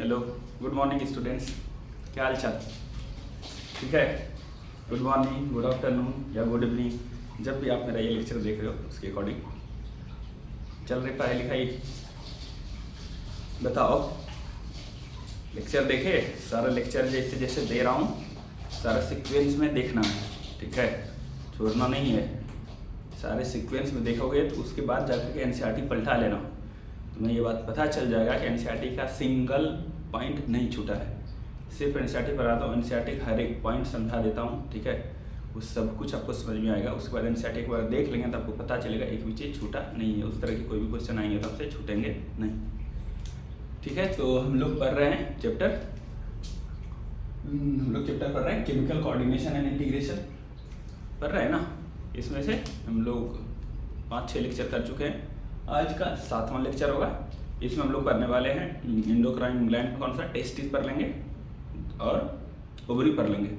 Hello, good morning students. क्या हाल चाल? ठीक है। गुड मॉर्निंग, गुड आफ्टरनून या गुड इवनिंग, जब भी आप मेरा ये लेक्चर देख रहे हो उसके अकॉर्डिंग चल रही पढ़ाई लिखाई। बताओ, लेक्चर देखे? सारा लेक्चर जैसे जैसे दे रहा हूँ सारा सीक्वेंस में देखना है, ठीक है, छोड़ना नहीं है। सारे सीक्वेंस में देखोगे तो उसके बाद जाकर के एनसीईआरटी पलटा लेना, तुम्हें ये बात पता चल जाएगा कि एनसीईआरटी का सिंगल पॉइंट नहीं छूटा है। सिर्फ एनसीईआरटी पढ़ाता हूँ, एनसीईआरटी का हर एक पॉइंट समझा देता हूँ, ठीक है, वो सब कुछ आपको समझ में आएगा। उसके बाद एनसीईआरटी एक बार देख लेंगे तो आपको पता चलेगा एक भी चीज़ छूटा नहीं है। उस तरह के कोई भी क्वेश्चन आएंगे तो आपसे छूटेंगे नहीं, ठीक है। तो हम लोग पढ़ रहे हैं चैप्टर पढ़ रहे हैं केमिकल कोऑर्डिनेशन एंड इंटीग्रेशन पढ़ रहे हैं ना। इसमें से हम लोग 5-6 लेक्चर कर चुके हैं। आज का 7वां लेक्चर होगा। इसमें हम लोग पढ़ने वाले हैं एंडोक्राइन ग्लैंड में कौन सा टेस्टिस पढ़ लेंगे और ओवरी पढ़ लेंगे,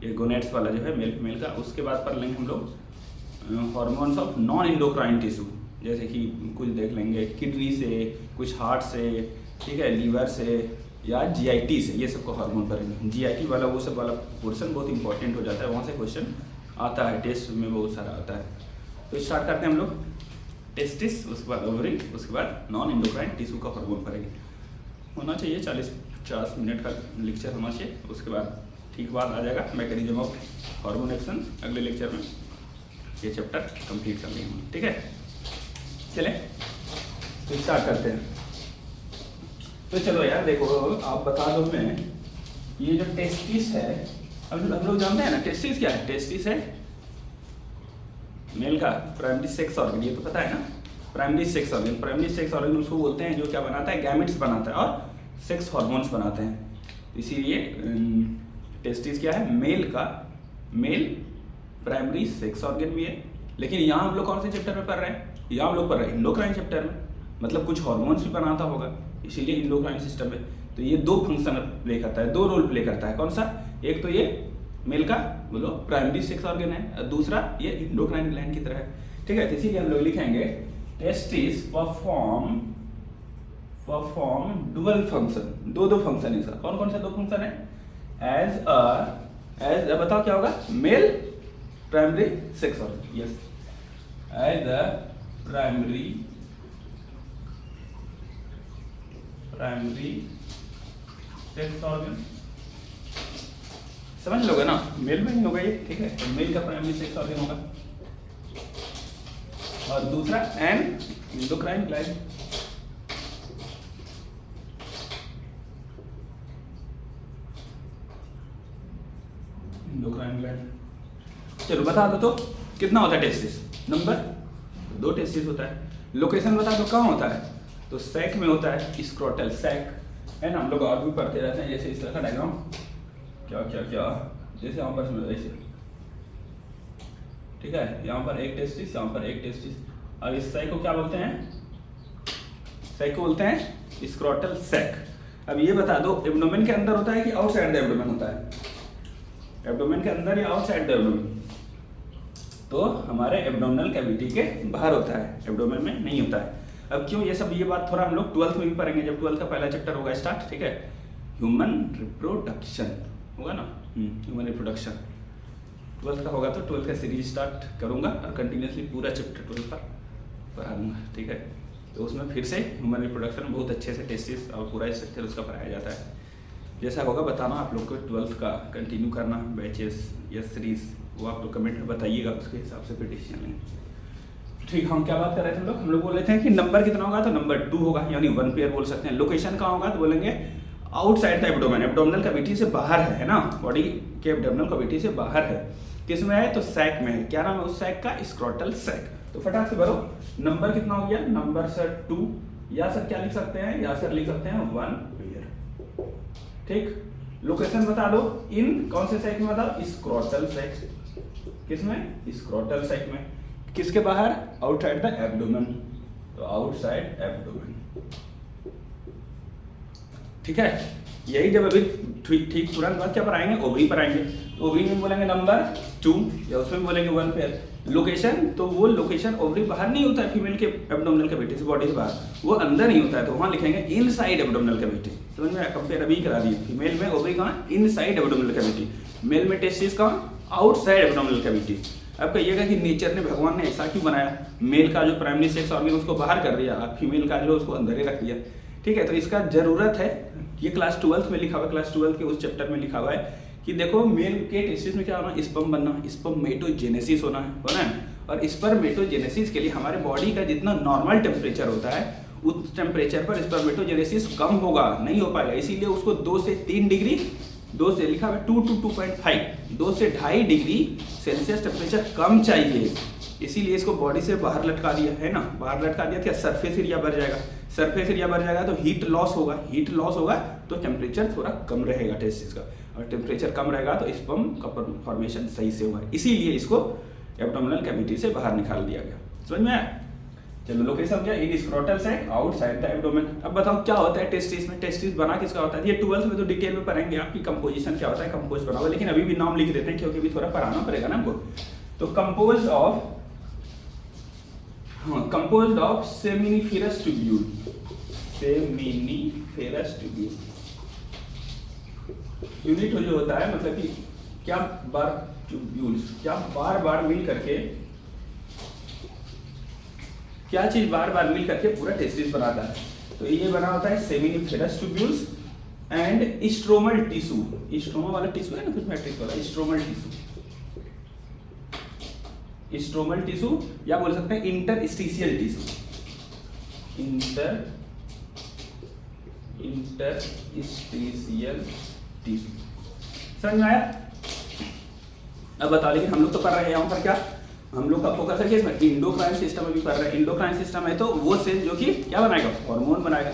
ये गोनेट्स वाला जो है मेल का। उसके बाद पढ़ लेंगे हम लोग hormones of non endocrine tissue, जैसे कि कुछ देख लेंगे किडनी से, कुछ हार्ट से, ठीक है, लीवर से या जीआईटी से, ये सबको हार्मोन पढ़ेंगे। जीआईटी वाला वो सब वाला पोर्शन बहुत इंपॉर्टेंट हो जाता है, वहाँ से क्वेश्चन आता है, टेस्ट में बहुत सारा आता है। तो स्टार्ट करते हैं हम लोग टेस्टिस, उसके बाद ओवरी, उसके बाद नॉन एंडोक्राइन टिश्यू का हार्मोन पढ़ेंगे। होना चाहिए 40-50 मिनट का लेक्चर होना चाहिए। उसके बाद ठीक बाद आ जाएगा मैकेनिज्म ऑफ हार्मोन एक्शन। अगले लेक्चर में ये चैप्टर कंप्लीट कर लेंगे, ठीक है। चलें तो स्टार्ट करते हैं। तो चलो यार देखो, आप बता दो मैं, ये जो टेस्टिस है, अब हम लोग जानते हैं ना टेस्टिस क्या है। टेस्टिस है मेल का प्राइमरी सेक्स ऑर्गन, ये तो पता है ना, primary sex organ. Primary sex organ उसको बोलते हैं जो क्या बनाता है, गैमेट्स बनाता है और सेक्स हार्मोन्स बनाते हैं। इसीलिए टेस्टिस क्या है, मेल का, मेल प्राइमरी सेक्स ऑर्गन भी है। लेकिन यहाँ हम लोग कौन से चैप्टर में पढ़ रहे हैं, यहाँ हम लोग पढ़ रहे हैं एंडोक्राइन चैप्टर में, मतलब कुछ हार्मोन्स भी बनाता होगा, इसीलिए एंडोक्राइन सिस्टम है। तो ये 2 फंक्शन प्ले करता है, 2 रोल प्ले करता है। कौन सा? एक तो ये मेल का बोलो प्राइमरी सेक्स ऑर्गन है, और दूसरा ये एंडोक्राइन ग्लैंड की तरह है, ठीक है। तो इसीलिए हम लोग लिखेंगे testis perform dual function, 2 function है इसका। कौन कौन सा 2 फंक्शन है? एज बताओ क्या होगा, male primary sex organ, yes, as a primary sex organ, समझ लोगे ना, मेल में ही होगा ये, ठीक है। तो मेल का प्राइमरी सेक्स ऑर्गन होगा, और दूसरा and endocrine gland. Endocrine gland, चलो बता दो तो कितना होता है टेस्टिस? नंबर 2 टेस्टिस होता है। लोकेशन बता दो कहाँ होता है? तो सैक में होता है, स्क्रोटल सैक है ना। हम लोग और भी पढ़ते रहते हैं, जैसे इस तरह का डायग्राम, क्या क्या क्या, जैसे यहाँ पर ऐसे, ठीक है, यहाँ पर एक टेस्टिस, यहाँ पर एक टेस्टिस, और इस सैक को क्या बोलते हैं? सैक को बोलते हैं स्क्रोटल सैक। अब ये बता दो एब्डोमेन के अंदर होता है कि आउटसाइड द एब्डोमेन होता है? एब्डोमेन के अंदर या आउटसाइड द एब्डोमेन? तो हमारे एब्डोमिनल कैविटी के बाहर होता है, एब्डोमेन में नहीं होता है। अब क्यों ये सब, ये बात थोड़ा हम लोग 12th में भी पढ़ेंगे, जब 12th का पहला चैप्टर होगा स्टार्ट, ठीक है। ह्यूमन रिप्रोडक्शन होगा ना, ह्यूमन रिप्रोडक्शन 12th का होगा, तो 12th का सीरीज स्टार्ट करूंगा और कंटिन्यूसली पूरा चैप्टर 12 का पढ़ा दूंगा, ठीक है। तो उसमें फिर से ह्यूमन रिप्रोडक्शन बहुत अच्छे से टेस्टिस और पूरा स्ट्रक्चर उसका पढ़ाया जाता है। जैसा होगा बताना आप लोग को, 12th का कंटिन्यू करना बैचेस या सीरीज, वो आप लोग कमेंट में बताइएगा, उसके हिसाब से फिर डिसीजन लेंगे, ठीक। हम क्या बात कर रहे थे हम लोग बोल रहे थे कि नंबर कितना होगा, तो नंबर 2 होगा, यानी 1 पेयर बोल सकते हैं। लोकेशन कहाँ होगा तो बोलेंगे outside the abdomen, abdominal cavity से बाहर है ना, बॉडी के एब्डोमिनल कैविटी से बाहर है। किस में है? तो सैक में है। क्या नाम है उस सैक का? Scrotal sac. तो फटाक से भरो, नंबर कितना हो गया? नंबर सर 2, या सर क्या लिख सकते हैं, या सर लिख सकते हैं 1 पेयर, ठीक। लोकेशन बता दो, इन कौन से सैक में बताओ? Scrotal sac. किसमें? स्क्रोटल सैक में। किसके बाहर? आउटसाइड द एब्डोमेन, तो आउटसाइड एब्डोमेन, ठीक है। यही जब अभी ठीक तुरंत बाद क्या पर आएंगे, ओवरी पर आएंगे। ओवरी में बोलेंगे नंबर 2, या उसमें बोलेंगे 1 पेयर। लोकेशन, तो वो लोकेशन ओवरी बाहर नहीं होता है फीमेल के एब्डोमिनल कैविटी से, बॉडी से बाहर, वो अंदर नहीं होता है, तो वहां लिखेंगे इनसाइड एब्डोमिनल कैविटी, समझ में आया? कंपेयर अभी करा दिया। फीमेल में ओवरी कहाँ, इनसाइड एब्डोमिनल कैविटी, मेल में टेस्टिस कहाँ, आउटसाइड एब्डोमिनल कैविटी। अब कहिएगा कि नेचर ने, भगवान ने ऐसा क्यों बनाया, मेल का जो प्राइमरी सेक्स ऑर्गन उसको बाहर कर दिया और फीमेल का जो उसको अंदर ही रख दिया। ठीक है, तो इसका जरूरत है, ये क्लास 12th में लिखा हुआ है, क्लास 12 के उस चैप्टर में लिखा हुआ है कि देखो मेल के टेस्टिस में क्या होना है, स्पर्म बनना, स्पर्मेटोजेनेसिस होना है। और स्पर्मेटोजेनेसिस के लिए हमारे बॉडी का जितना नॉर्मल टेम्परेचर होता है उस टेम्परेचर पर स्पर्मेटोजेनेसिस कम होगा, नहीं हो पाएगा। इसीलिए उसको 2 से 3 डिग्री, 2 से लिखा हुआ 2 to 2.5, 2 से 2.5 डिग्री सेल्सियस टेम्परेचर कम चाहिए। इसीलिए इसको बॉडी से बाहर लटका दिया है ना, बाहर लटका दिया, क्या सरफेस एरिया बढ़ जाएगा, सरफेस एरिया बढ़ जाएगा तो हीट लॉस होगा, हीट लॉस होगा तो टेम्परेचर थोड़ा कम रहेगा टेस्टिस का, और टेम्परेचर कम रहेगा तो स्पर्म का फॉर्मेशन सही से होगा। इसीलिए इसको एब्डोमिनल कैविटी से बाहर निकाल दिया गया। समझ में आया? चलो लोकेशन क्या, in scrotal side outside the abdomen. अब बताओ क्या होता है टेस्टिस में, टेस्टिस बना किसका होता है? ये 12th में तो डिटेल में पढ़ेंगे आपकी कंपोजिशन क्या होता है, कंपोज बना हुआ, लेकिन अभी भी नाम लिख देते हैं क्योंकि अभी थोड़ा पढ़ाना पड़ेगा ना हमको। तो composed of seminiferous tubule, seminiferous tubule unit जो होता है, मतलब कि क्या बार ट्यूब्यूल्स, क्या बार बार मिल करके, क्या चीज बार बार मिल करके पूरा टेस्टिस बनाता है। तो ये बना होता है seminiferous tubules and stromal tissue, stroma वाला टिश्यू है ना, कुछ मैट्रिक्स वाला स्ट्रोमल टिश्यू, स्ट्रोमल टिश्यू या बोल सकते हैं इंटरस्टिशियल टिश्यू, इंटरस्टिशियल टिश्यू। समझ में आया? अब बताओ, लेकिन हम लोग तो पढ़ रहे हैं यहाँ पर क्या, हम लोग का फोकस है किसमें, इंडोक्राइन सिस्टम में भी पढ़ रहे हैं। इंडोक्राइन सिस्टम है तो वो सेल जो कि क्या बनाएगा, हार्मोन बनाएगा।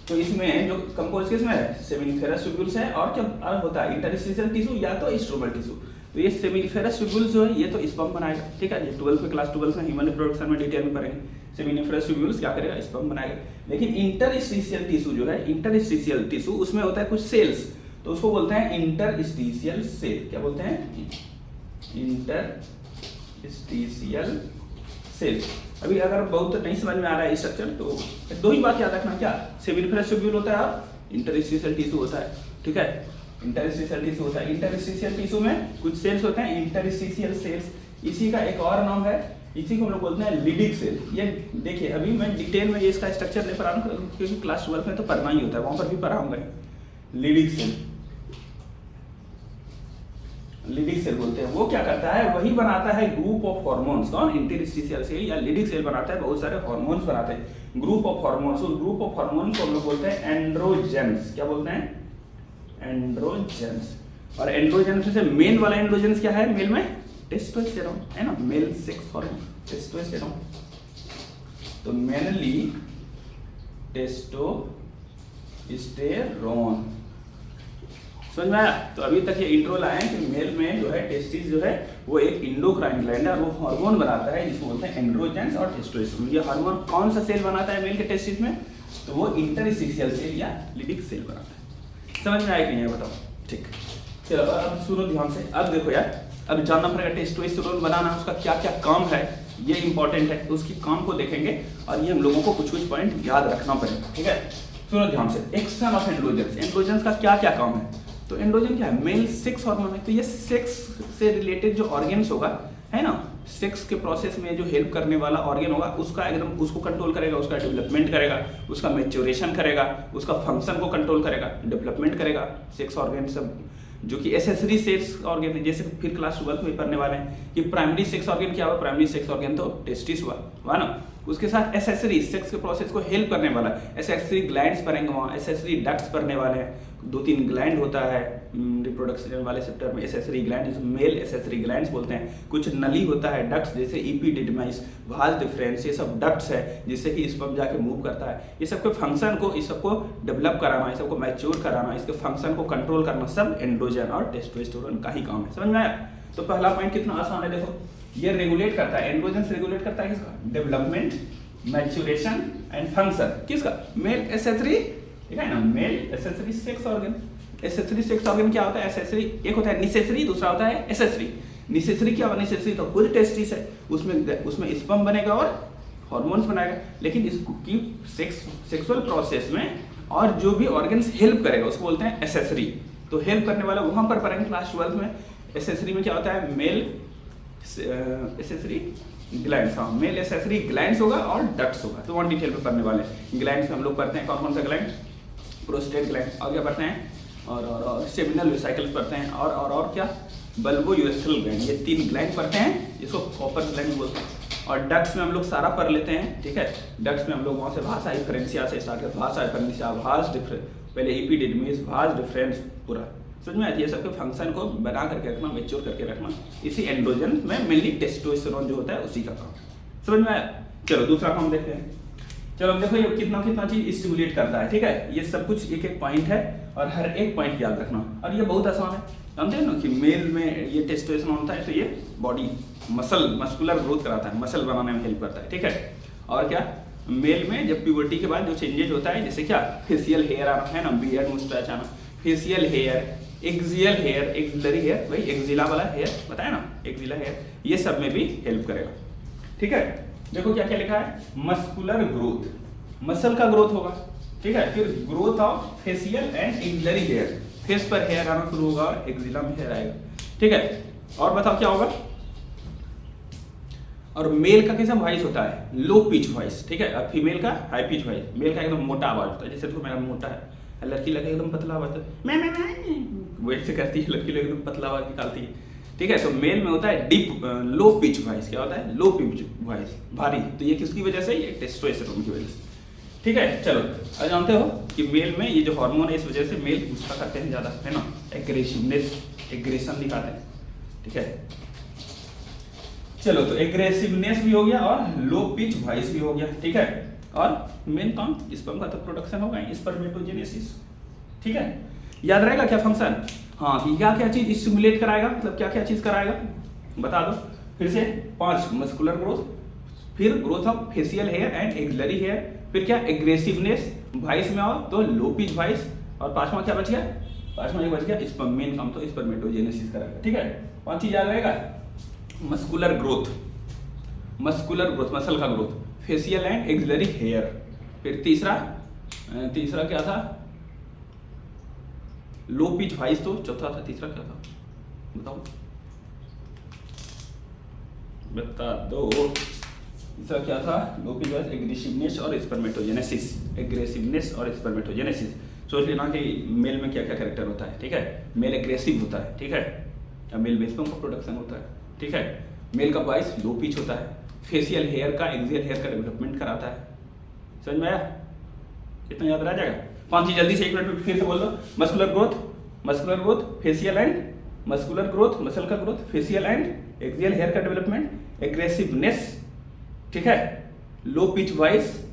तो इसमें जो कंपोज किसमें है, सेमिनिफेरस ट्यूब्यूल्स है, और क्या होता है, इंटरस्टिशियल टिश्यू या तो स्ट्रोमल टिश्यू। तो ये सेमिनिफेरस ट्यूब्यूल्स जो है ये तो स्पर्म बनाएगा। ठीक है, ये 12th में, क्लास 12 में ह्यूमन रिप्रोडक्शन में डिटेल में पढ़ेंगे। सेमिनिफेरस ट्यूब्यूल्स क्या करेगा, स्पर्म बनाएगा। लेकिन इंटरस्टिशियल टिश्यू जो है, इंटरस्टिशियल टिश्यू उसमें होता है कुछ सेल्स, तो उसको बोलते हैं इंटरस्टिशियल सेल। क्या बोलते हैं, इंटरस्टिशियल सेल। अभी अगर बहुत नहीं समझ में आ रहा है स्ट्रक्चर तो 2 ही बात याद रखना, क्या सेमिनिफेरस ट्यूब्यूल होता है और इंटरस्टिशियल टिश्यू होता है। ठीक है, इंटरस्टिशियल टिश्यू होता है, इंटरस्टिशियल टिश्यू में कुछ सेल्स होते हैं इंटरस्टिशियल सेल्स। इसी का एक और नाम है, इसी को हम लोग बोलते हैं लिडिक सेल। ये देखिए अभी मैं डिटेल में ये इसका स्ट्रक्चर नहीं पढ़ा रहा हूँ क्योंकि क्लास 12 में तो पढ़ना ही होता है, वहां पर भी पढ़ाऊंगा। लिडिक सेल, लिडिक सेल बोलते हैं। वो क्या करता है, वही बनाता है ग्रुप ऑफ हार्मोन्स। कौन, इंटरस्टिशियल सेल या लिडिक सेल बनाता है, बहुत सारे हार्मोन्स बनाते हैं, ग्रुप ऑफ हार्मोन्स। उस ग्रुप ऑफ हार्मोन्स को हम लोग बोलते हैं एंड्रोजेंस। क्या बोलते हैं, एंड्रोजेंस। और एंड्रोजेंस में मेन वाला एंड्रोजेंस क्या है, मेल में टेस्टोस्टेरोन है ना, मेल सेक्स हार्मोन टेस्टोस्टेरोन। तो मेनली टेस्टोस्टेरोन। समझ में आया? तो अभी तक ये इंट्रो लाए हैं कि मेल में जो है टेस्टिस जो है वो एक इंडोक्राइन ग्लैंड है, वो हार्मोन बनाता है जिसको बोलते हैं एंड्रोजेंस और टेस्टोस्टेरोन। ये हार्मोन कौन सा सेल बनाता है मेल के टेस्टिस में, तो वो इंटरस्टिशियल सेल या लिडिक सेल बनाता है। समझ में आया कि नहीं बताओ? ठीक, चलो अब सुनो ध्यान से। अब देखो यार, अब जानना पड़ेगा टेस्टोस्टेरोन बनाना उसका क्या क्या काम है, ये इंपॉर्टेंट है। तो उसकी काम को देखेंगे और ये हम लोगों को कुछ कुछ पॉइंट याद रखना पड़ेगा। ठीक है, सुनो ध्यान से। एक्शन ऑफ एंड्रोजेंस, एंड्रोजेंस का क्या क्या काम है। तो एंड्रोजन क्या है, मेल सेक्स हार्मोन है। तो ये सेक्स से रिलेटेड जो ऑर्गन्स होगा है ना, सेक्स के प्रोसेस में जो हेल्प करने वाला ऑर्गन होगा उसका एकदम उसको कंट्रोल करेगा, उसका डेवलपमेंट करेगा, उसका मैच्योरेशन करेगा, उसका फंक्शन को कंट्रोल करेगा, डेवलपमेंट करेगा। सेक्स ऑर्गन सब जो कि एसेसरी सेक्स ऑर्गन है, जैसे फिर क्लास 12 में पढ़ने वाले हैं कि प्राइमरी सेक्स ऑर्गन क्या हुआ, प्राइमरी सेक्स ऑर्गन तो टेस्टिस हुआ ना। उसके साथ एसेसरी सेक्स के प्रोसेस को हेल्प करने वाला एसेसरी ग्लैंड्स पढ़ेंगे, वहाँ एसेसरी डक्ट्स पढ़ने वाले हैं। 2-3 ग्लैंड होता है रिप्रोडक्शन वाले सेक्टर में, accessory gland, male accessory glands बोलते हैं। कुछ नली होता है, डक्ट्स, जैसे एपिडिडमाइस, वास डिफरेंस, ये सब डक्ट्स है जिससे कि स्पर्म जाके मूव करता है। ये सबके फंक्शन को, इस सबको डेवलप कराना, इस सबको मैच्योर कराना, इसके फंक्शन को कंट्रोल करना, सब एंड्रोजन और टेस्टोस्टेरोन का ही काम है। समझ में आया? तो पहला पॉइंट कितना आसान है, देखो ये रेगुलेट करता है, एंड्रोजन रेगुलेट करता है किसका, डेवलपमेंट, मैच्योरेशन एंड फंक्शन किसका, मेल एसेसरी। ठीक है ना, male accessory sex organ. Accessory sex organ क्या होता है, एसेसरी एक होता है निसेसरी, दूसरा होता है एसेसरी। निसेसरी क्या होगा, निसेसरी तो खुद टेस्टिस है, उसमें स्पर्म बनेगा और हार्मोन्स बनाएगा। लेकिन इसकी सेक्सुअल प्रोसेस में और जो भी ऑर्गन्स हेल्प करेगा उसको बोलते हैं एसेसरी। तो हेल्प करने वाला वहां पर पढ़ेंगे क्लास 12 में। एसेसरी में क्या होता है, मेल एसेसरी ग्लैंड्स, हाँ मेल एसेसरी ग्लैंड्स होगा और डक्ट्स होगा, तो वन डिटेल में पढ़ने वाले हैं। ग्लैंड्स में हम लोग पढ़ते हैं कौन कौन सा ग्लैंड, प्रोस्टेट ग्लैंड, और क्या पढ़ते हैं, और सेमिनल वेसिकल्स पढ़ते हैं, और क्या, बल्बो यूरेथ्रल ग्लैंड, ये 3 ग्लैंड पढ़ते हैं, जिसको कॉपर ग्लैंड बोलते हैं। और डक्ट्स में हम लोग सारा पढ़ लेते हैं, ठीक है। डक्ट्स में हम लोग वहाँ से भाषा डिफरेंशिया से स्टार्ट करते हैं, भाषा डिफरेंशिया, भास डिफरेंस, पहले एपिडिडमिस, भास डिफरेंस, पूरा समझ में आती है। सबके फंक्शन को बना करके रखना, मैच्योर करके रखना, इसी एंड्रोजन में मेनली टेस्टोस्टेरोन जो होता है उसी का काम, समझ में आया। चलो दूसरा काम देखते हैं। चलो देखो ये कितना चीज स्टिमुलेट करता है, ठीक है। ये सब कुछ एक एक पॉइंट है और हर एक पॉइंट याद रखना, और ये बहुत आसान है। जानते हैं ना कि मेल में ये टेस्टोस्टेरोन होता है तो ये बॉडी मस्कुलर ग्रोथ कराता है, मसल बनाने में हेल्प करता है, ठीक है। और क्या, मेल में जब प्यूबर्टी के बाद जो चेंजेस होता है, जैसे क्या, फेशियल हेयर आना है ना, बियर्ड मुस्टैच आना, facial hair, axial hair, axillary hair, वही एक्सिला वाला हेयर बताया ना, एक्सिला हेयर, ये सब में भी हेल्प करेगा, ठीक है। देखो क्या क्या लिखा है, मस्कुलर ग्रोथ, मसल का ग्रोथ होगा, ठीक है। फिर growth of facial and axillary hair, face पर हेयर आना शुरू होगा और एक्सिला में हेयर आएगा, ठीक है। और बताओ क्या होगा, और मेल का कैसा वॉइस होता है, लो पिच वॉइस, ठीक है। और फीमेल का हाई पिच वॉइस, मेल का एकदम मोटा आवाज होता है, जैसे देखो मेरा मोटा है, लड़की लगे एकदम पतला आवाज, मैं वैसे करती है, लड़की लगे एकदम पतला आवाज निकालती है, ठीक है। तो मेल में होता है डीप लो पिच वॉइस, क्या होता है, लो पिच वॉइस, भारी, तो ये किसकी वजह से, ये टेस्टोस्टेरोन की वजह से, ठीक है। चलो अब जानते हो कि मेल में ये जो हार्मोन है इस वजह से मेल गुस्सा करते हैं ज्यादा, है ना, एग्रेसिवनेस, एग्रेशन दिखाते हैं, ठीक है। चलो तो एग्रेसिवनेस भी हो गया और लो पिच वॉइस भी हो गया, ठीक है। और मेन काम स्पर्म का तो प्रोडक्शन होगा, स्पर्मेटोजेनेसिस, ठीक है। याद रहेगा क्या फंक्शन, हाँ कि क्या क्या चीज स्टिमुलेट कराएगा, मतलब क्या क्या चीज कराएगा बता दो फिर से। 5 मस्कुलर ग्रोथ, फिर growth of facial hair and axillary hair, फिर क्या, एग्रेसिवनेस, वॉइस में आओ तो लो पिच वॉइस, और 5वां क्या बच गया, 5वां बच गया स्पर्म, मेन काम तो स्पर्मेटोजेनेसिस कराएगा, ठीक है। 5 चीज याद रहेगा, मस्कुलर ग्रोथ, मसल का growth, facial and axillary hair, फिर तीसरा क्या था, लो पिच वॉइस, तो चौथा था, तीसरा क्या था बताओ, बता दो, तीसरा क्या था, लो पिच वॉइस, एग्रेसिवनेस और स्पर्मेटोजेनेसिस। सोच लेना कि मेल में क्या क्या कैरेक्टर होता है, ठीक है। मेल एग्रेसिव होता है, ठीक है, या मेल में स्पर्म का प्रोडक्शन होता है, ठीक है। मेल का वॉइस लो पिच होता है, फेशियल हेयर का, एक्सियल हेयर का डेवलपमेंट कराता है, समझ में आया, इतना याद रह जाएगा। 5 चीज जल्दी से 1 मिनट में फिर से बोल दो, muscular growth, facial and muscular growth, muscle का growth, facial and axial hair का डेवलपमेंट, एग्रेसिवनेस, ठीक है, लो पिच वॉइस,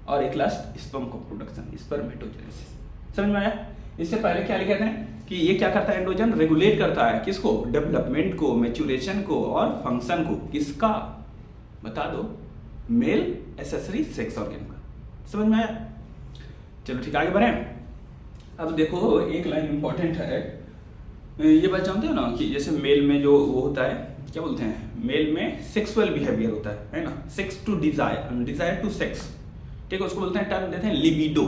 और एक लास्ट स्पर्म का प्रोडक्शन, स्पर्मेटोजेनेसिस, समझ में आया। इससे पहले क्या लिखे थे कि ये क्या करता है, एंड्रोजन रेगुलेट करता है किसको, डेवलपमेंट को, मैच्योरेशन को और फंक्शन को, किसका बता दो, मेल एसेसरी सेक्स ऑर्गन का, समझ में आया। चलो ठीक आगे बढ़े। अब देखो एक लाइन इंपॉर्टेंट है, ये बात जानते हो ना कि जैसे मेल में जो वो होता है, क्या बोलते हैं, मेल में सेक्सुअल बिहेवियर होता है ना, sex to desire, desire to sex, ठीक है, उसको बोलते हैं, टर्म देते हैं लिबिडो।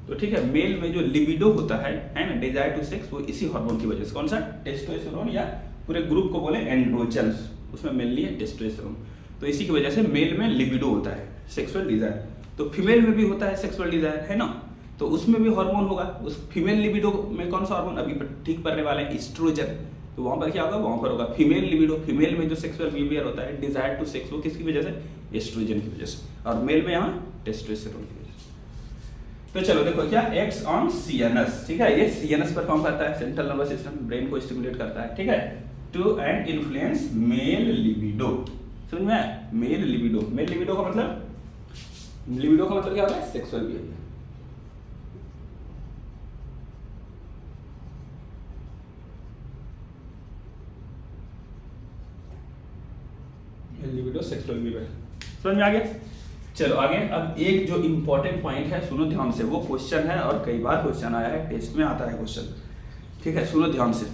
तो ठीक है, मेल में जो लिबिडो होता है ना, डिजायर टू सेक्स, वो इसी हार्मोन की वजह से, कौन सा, टेस्टोस्टेरोन, या पूरे ग्रुप को बोले एंड्रोजन्स, उसमें मेनली है टेस्टोस्टेरोन, तो इसी की वजह से मेल में लिबिडो होता है, सेक्सुअल डिजायर। तो फीमेल में भी होता है सेक्सुअल डिजायर, है ना, तो उसमें भी हार्मोन होगा, उस फीमेल लिबिडो में कौन सा हार्मोन अभी ठीक पढ़ने वाले हैं, एस्ट्रोजन, तो वहां पर क्या होगा, वहां पर होगा फीमेल लिबिडो, फीमेल में जो सेक्सुअल बिहेवियर होता है, डिजायर टू सेक्स, वो किसकी वजह से, एस्ट्रोजन की वजह से, और मेल में यहाँ टेस्टोस्टेरोन की वजह से। तो चलो देखो क्या, एक्स ऑन सीएनएस, ठीक है, ये सीएनएस पर काम करता है, सेंट्रल नर्वस सिस्टम, ब्रेन को स्टिमुलेट करता है, ठीक है, to and influence male libido, समझ में आया, मेल लिबिडो, मेल लिबिडो का मतलब, लिबिडो का मतलब क्या होता है, sexual behaviour. Libido sexual behaviour, समझ में आ गया। चलो आगे, अब एक जो इंपॉर्टेंट पॉइंट है, सुनो ध्यान से, वो क्वेश्चन है और कई बार क्वेश्चन आया है, टेस्ट में आता है क्वेश्चन, ठीक है, सुनो ध्यान से।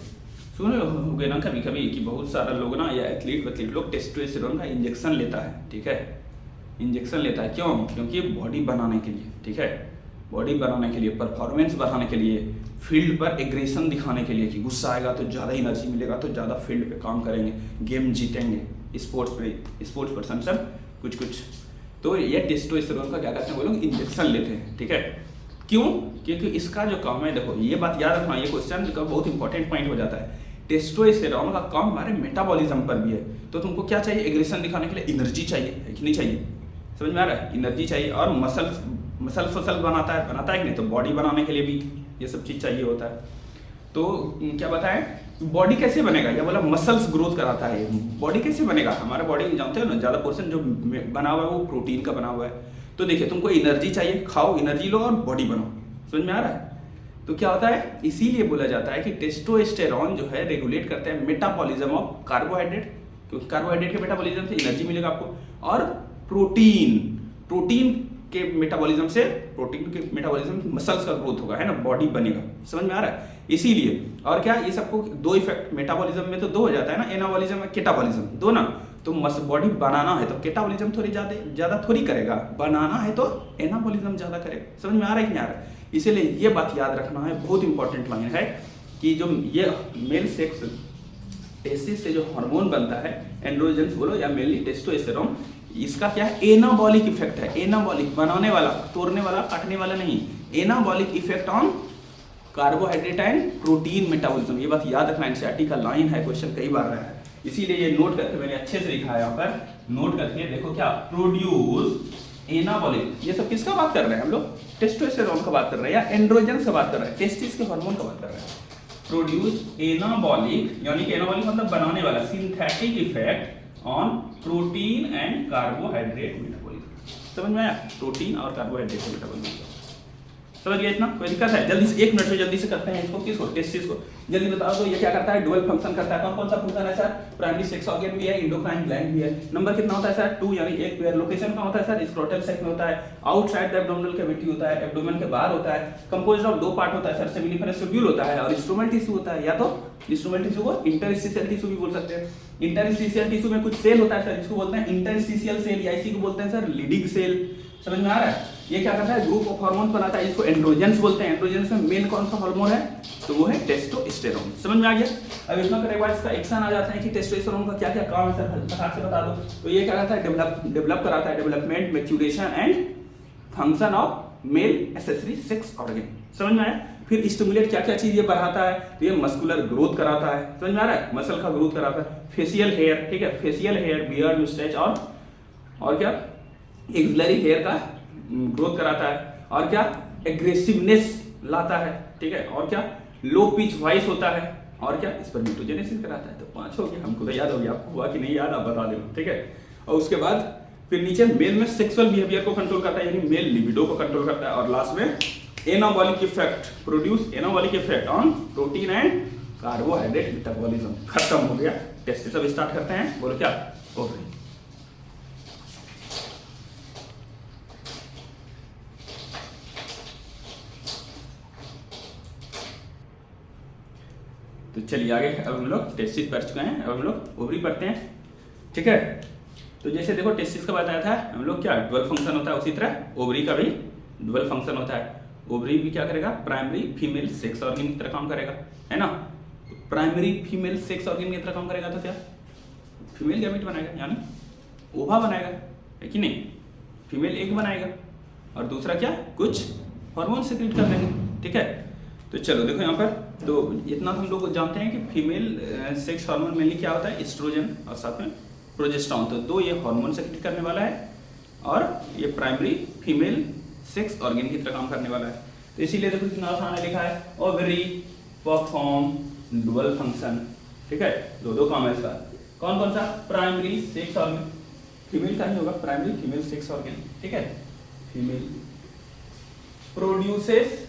सुनो होगे ना कभी कभी कि बहुत सारा लोग ना, या एथलीट लोग टेस्टोस्टेरोन का इंजेक्शन लेता है, ठीक है, इंजेक्शन लेता है, क्यों, क्योंकि बॉडी बनाने के लिए, ठीक है, बॉडी बनाने के लिए, परफॉर्मेंस बढ़ाने के लिए, फील्ड पर एग्रेशन दिखाने के लिए कि गुस्सा आएगा तो ज़्यादा एनर्जी मिलेगा तो ज़्यादा फील्ड पे काम करेंगे, गेम जीतेंगे, स्पोर्ट्स पर्सन सब कुछ कुछ। तो ये टेस्टोस्टेरोन का क्या करते हैं वो लोग इंजेक्शन लेते हैं, ठीक है। क्यों? क्योंकि इसका जो काम है, देखो ये बात याद रखना, ये क्वेश्चन का बहुत इंपॉर्टेंट पॉइंट हो जाता है। टेस्टोस्टेरोन का काम हमारे मेटाबॉलिज्म पर भी है। तो तुमको क्या चाहिए? एग्रेशन दिखाने के लिए एनर्जी चाहिए, है कि नहीं चाहिए? समझ में आ रहा है? एनर्जी चाहिए। और मसल बनाता है कि नहीं, तो बॉडी बनाने के लिए भी ये सब चीज़ चाहिए होता है। तो क्या बताएं, बॉडी कैसे बनेगा? या बोला मसल्स ग्रोथ कराता है। बॉडी कैसे बनेगा? हमारा बॉडी जानते हो ना, ज़्यादा पोर्शन जो बना हुआ है वो प्रोटीन का बना हुआ है। तो देखिए, तुमको एनर्जी चाहिए, खाओ, एनर्जी लो और बॉडी बनाओ। समझ में आ रहा है? तो क्या होता है, इसीलिए बोला जाता है कि टेस्टोस्टेरोन जो है रेगुलेट करते हैं मेटाबॉलिज्म ऑफ कार्बोहाइड्रेट, क्योंकि कार्बोहाइड्रेट के मेटाबॉलिज्म से एनर्जी मिलेगा आपको, और प्रोटीन के मेटाबॉलिज्म से, मसल्स का ग्रोथ होगा, है ना, बॉडी बनेगा। समझ में आ रहा है? इसीलिए। और क्या, ये सबको दो इफेक्ट, मेटाबॉलिज्म में तो दो हो जाता है ना, एनाबॉलिज्म और केटाबॉलिज्म, दो ना। तो बॉडी बनाना है तो केटाबॉलिज्म थोड़ी ज्यादा थोड़ी करेगा, बनाना है तो एनाबॉलिज्म ज्यादा करेगा। समझ में आ रहा है कि नहीं आ रहा है? इसीलिए ये बात याद रखना है, बहुत इंपॉर्टेंट लाइन है कि जो ये मेल सेक्स टेस्टिस से जो हार्मोन बनता है, एंड्रोजन्स बोलो या मेनली टेस्टोस्टेरोन, इसका क्या है, एनाबॉलिक इफेक्ट है। एनाबॉलिक, बनाने वाला, तोड़ने वाला, काटने वाला नहीं, anabolic effect on carbohydrate and protein metabolism. ये बात याद रखना, एनसीईआरटी का लाइन है, क्वेश्चन कई बार आया है, इसीलिए ये नोट करके मैंने अच्छे से लिखा है यहाँ पर, नोट करके देखो क्या, प्रोड्यूस एनाबॉलिक। ये सब किसका बात कर रहे हैं हम लोग? टेस्टोस्टेरोन का बात कर रहे हैं या एंड्रोजन का बात कर रहे हैं, टेस्टिस के हार्मोन का बात कर रहे हैं। प्रोड्यूस एनाबॉलिक, यानी कि एनाबॉलिक मतलब बनाने वाला, synthetic effect on protein and carbohydrate metabolism. समझ में आया? प्रोटीन और कार्बोहाइड्रेट मेटाबॉलिज्म समझ गया? इतना कोई दिक्कत है? जल्दी से 1 मिनट में जल्दी से करते हैं इसको, किसको, टेस्टिस को जल्दी बताओ। तो ये क्या करता है, डुअल फंक्शन करता है। कौन कौन सा फंक्शन है सर? प्राइमरी सेक्स ऑर्गन भी है, इंडोक्राइन ग्लैंड भी है। नंबर कितना होता है सर? 2, यानी एक पेयर। लोकेशन कहाँ होता है सर? स्क्रोटल सैक में होता है, आउटसाइड द एब्डोमिनल कैविटी होता है, एब्डोमेन के बाहर होता है। कंपोज्ड ऑफ 2 पार्ट होता है सर, सेमिनिफरस ट्यूब्यूल होता है और स्ट्रोमल टिश्यू होता है, या तो स्ट्रोमल टिश्यू को इंटरस्टिशियल टिश्यू भी बोल सकते हैं। इंटरस्टिशियल टिश्यू में कुछ सेल होता है सर, जिसको बोलते हैं इंटरस्टिशियल सेल, या इसी को बोलते हैं सर लीडिंग सेल। समझ में आ रहा है? ये क्या करता है, ग्रुप ऑफ हार्मोन्स बनाता है, इसको एंड्रोजन्स बोलते हैं। एंड्रोजन्स में मेन कौन सा हार्मोन है? तो वो है टेस्टोस्टेरोन। समझ में आ गया? अब इतना करने के बाद इसका एक्शन आ जाता है कि टेस्टोस्टेरोन का क्या क्या काम है सर, फटाक से बता दो। तो ये क्या करता है, डेवलप कराता है, development, maturation and function of male accessory sex organ. समझ में आया? फिर स्टिमुलेट क्या क्या चीज ये बढ़ाता है, तो ये मस्कुलर ग्रोथ कराता है। समझ में आ रहा है? मसल का ग्रोथ कराता है। फेशियल हेयर, ठीक है, फेशियल हेयर, बियर्ड, मुस्टैच और क्या, एक्सिलरी हेयर का ग्रोथ कराता है। और क्या, एग्रेसिवनेस लाता है, ठीक है। और क्या, लो पिच वॉइस होता है। और क्या, स्पर्मेटोजेनेसिस कराता है। तो 5 हो गए, हमको तो याद हो गया, आपको हुआ कि नहीं याद, आप बता देना, ठीक है। और उसके बाद फिर नीचे मेल में सेक्सुअल बिहेवियर को कंट्रोल करता है, यानी मेल लिबिडो को कंट्रोल करता है। और लास्ट में anabolic effect, produce anabolic effect on protein and carbohydrate metabolism. खत्म हो गया। टेस्ट अब स्टार्ट करते हैं, बोलो क्या, ओवरी। तो चलिए आगे, अब हम लोग टेस्टिस पढ़ चुके हैं, अब हम लोग ओवरी पढ़ते हैं, ठीक है। तो जैसे देखो टेस्टिस का बताया था हम लोग, क्या डुअल फंक्शन होता है, उसी तरह ओवरी का भी डुअल फंक्शन होता है। ओवरी भी क्या करेगा, प्राइमरी फीमेल सेक्स ऑर्गन की तरह काम करेगा, है ना। प्राइमरी फीमेल सेक्स ऑर्गन की तरह काम करेगा तो क्या, फीमेल गैमेट बनाएगा, यानी ओवा बनाएगा, है कि नहीं। फीमेल एग बनाएगा और दूसरा क्या, कुछ हार्मोन सिक्रीट कर देंगे, ठीक है। तो चलो देखो यहाँ पर, तो इतना हम लोग जानते हैं कि फीमेल सेक्स हार्मोन मेनली क्या होता है, एस्ट्रोजन और साथ में प्रोजेस्टेरोन। तो 2 ये हार्मोन सिक्रीट करने वाला है और ये प्राइमरी फीमेल सेक्स ऑर्गन की तरह काम करने वाला है। तो इसीलिए देखो कितना आसान है, लिखा है ओवरी परफॉर्म डुअल फंक्शन, ठीक है। 2 काम है इसका। कौन कौन सा, प्राइमरी सेक्स ऑर्गन, फीमेल का ही होगा, प्राइमरी फीमेल सेक्स ऑर्गन, ठीक है। Female produces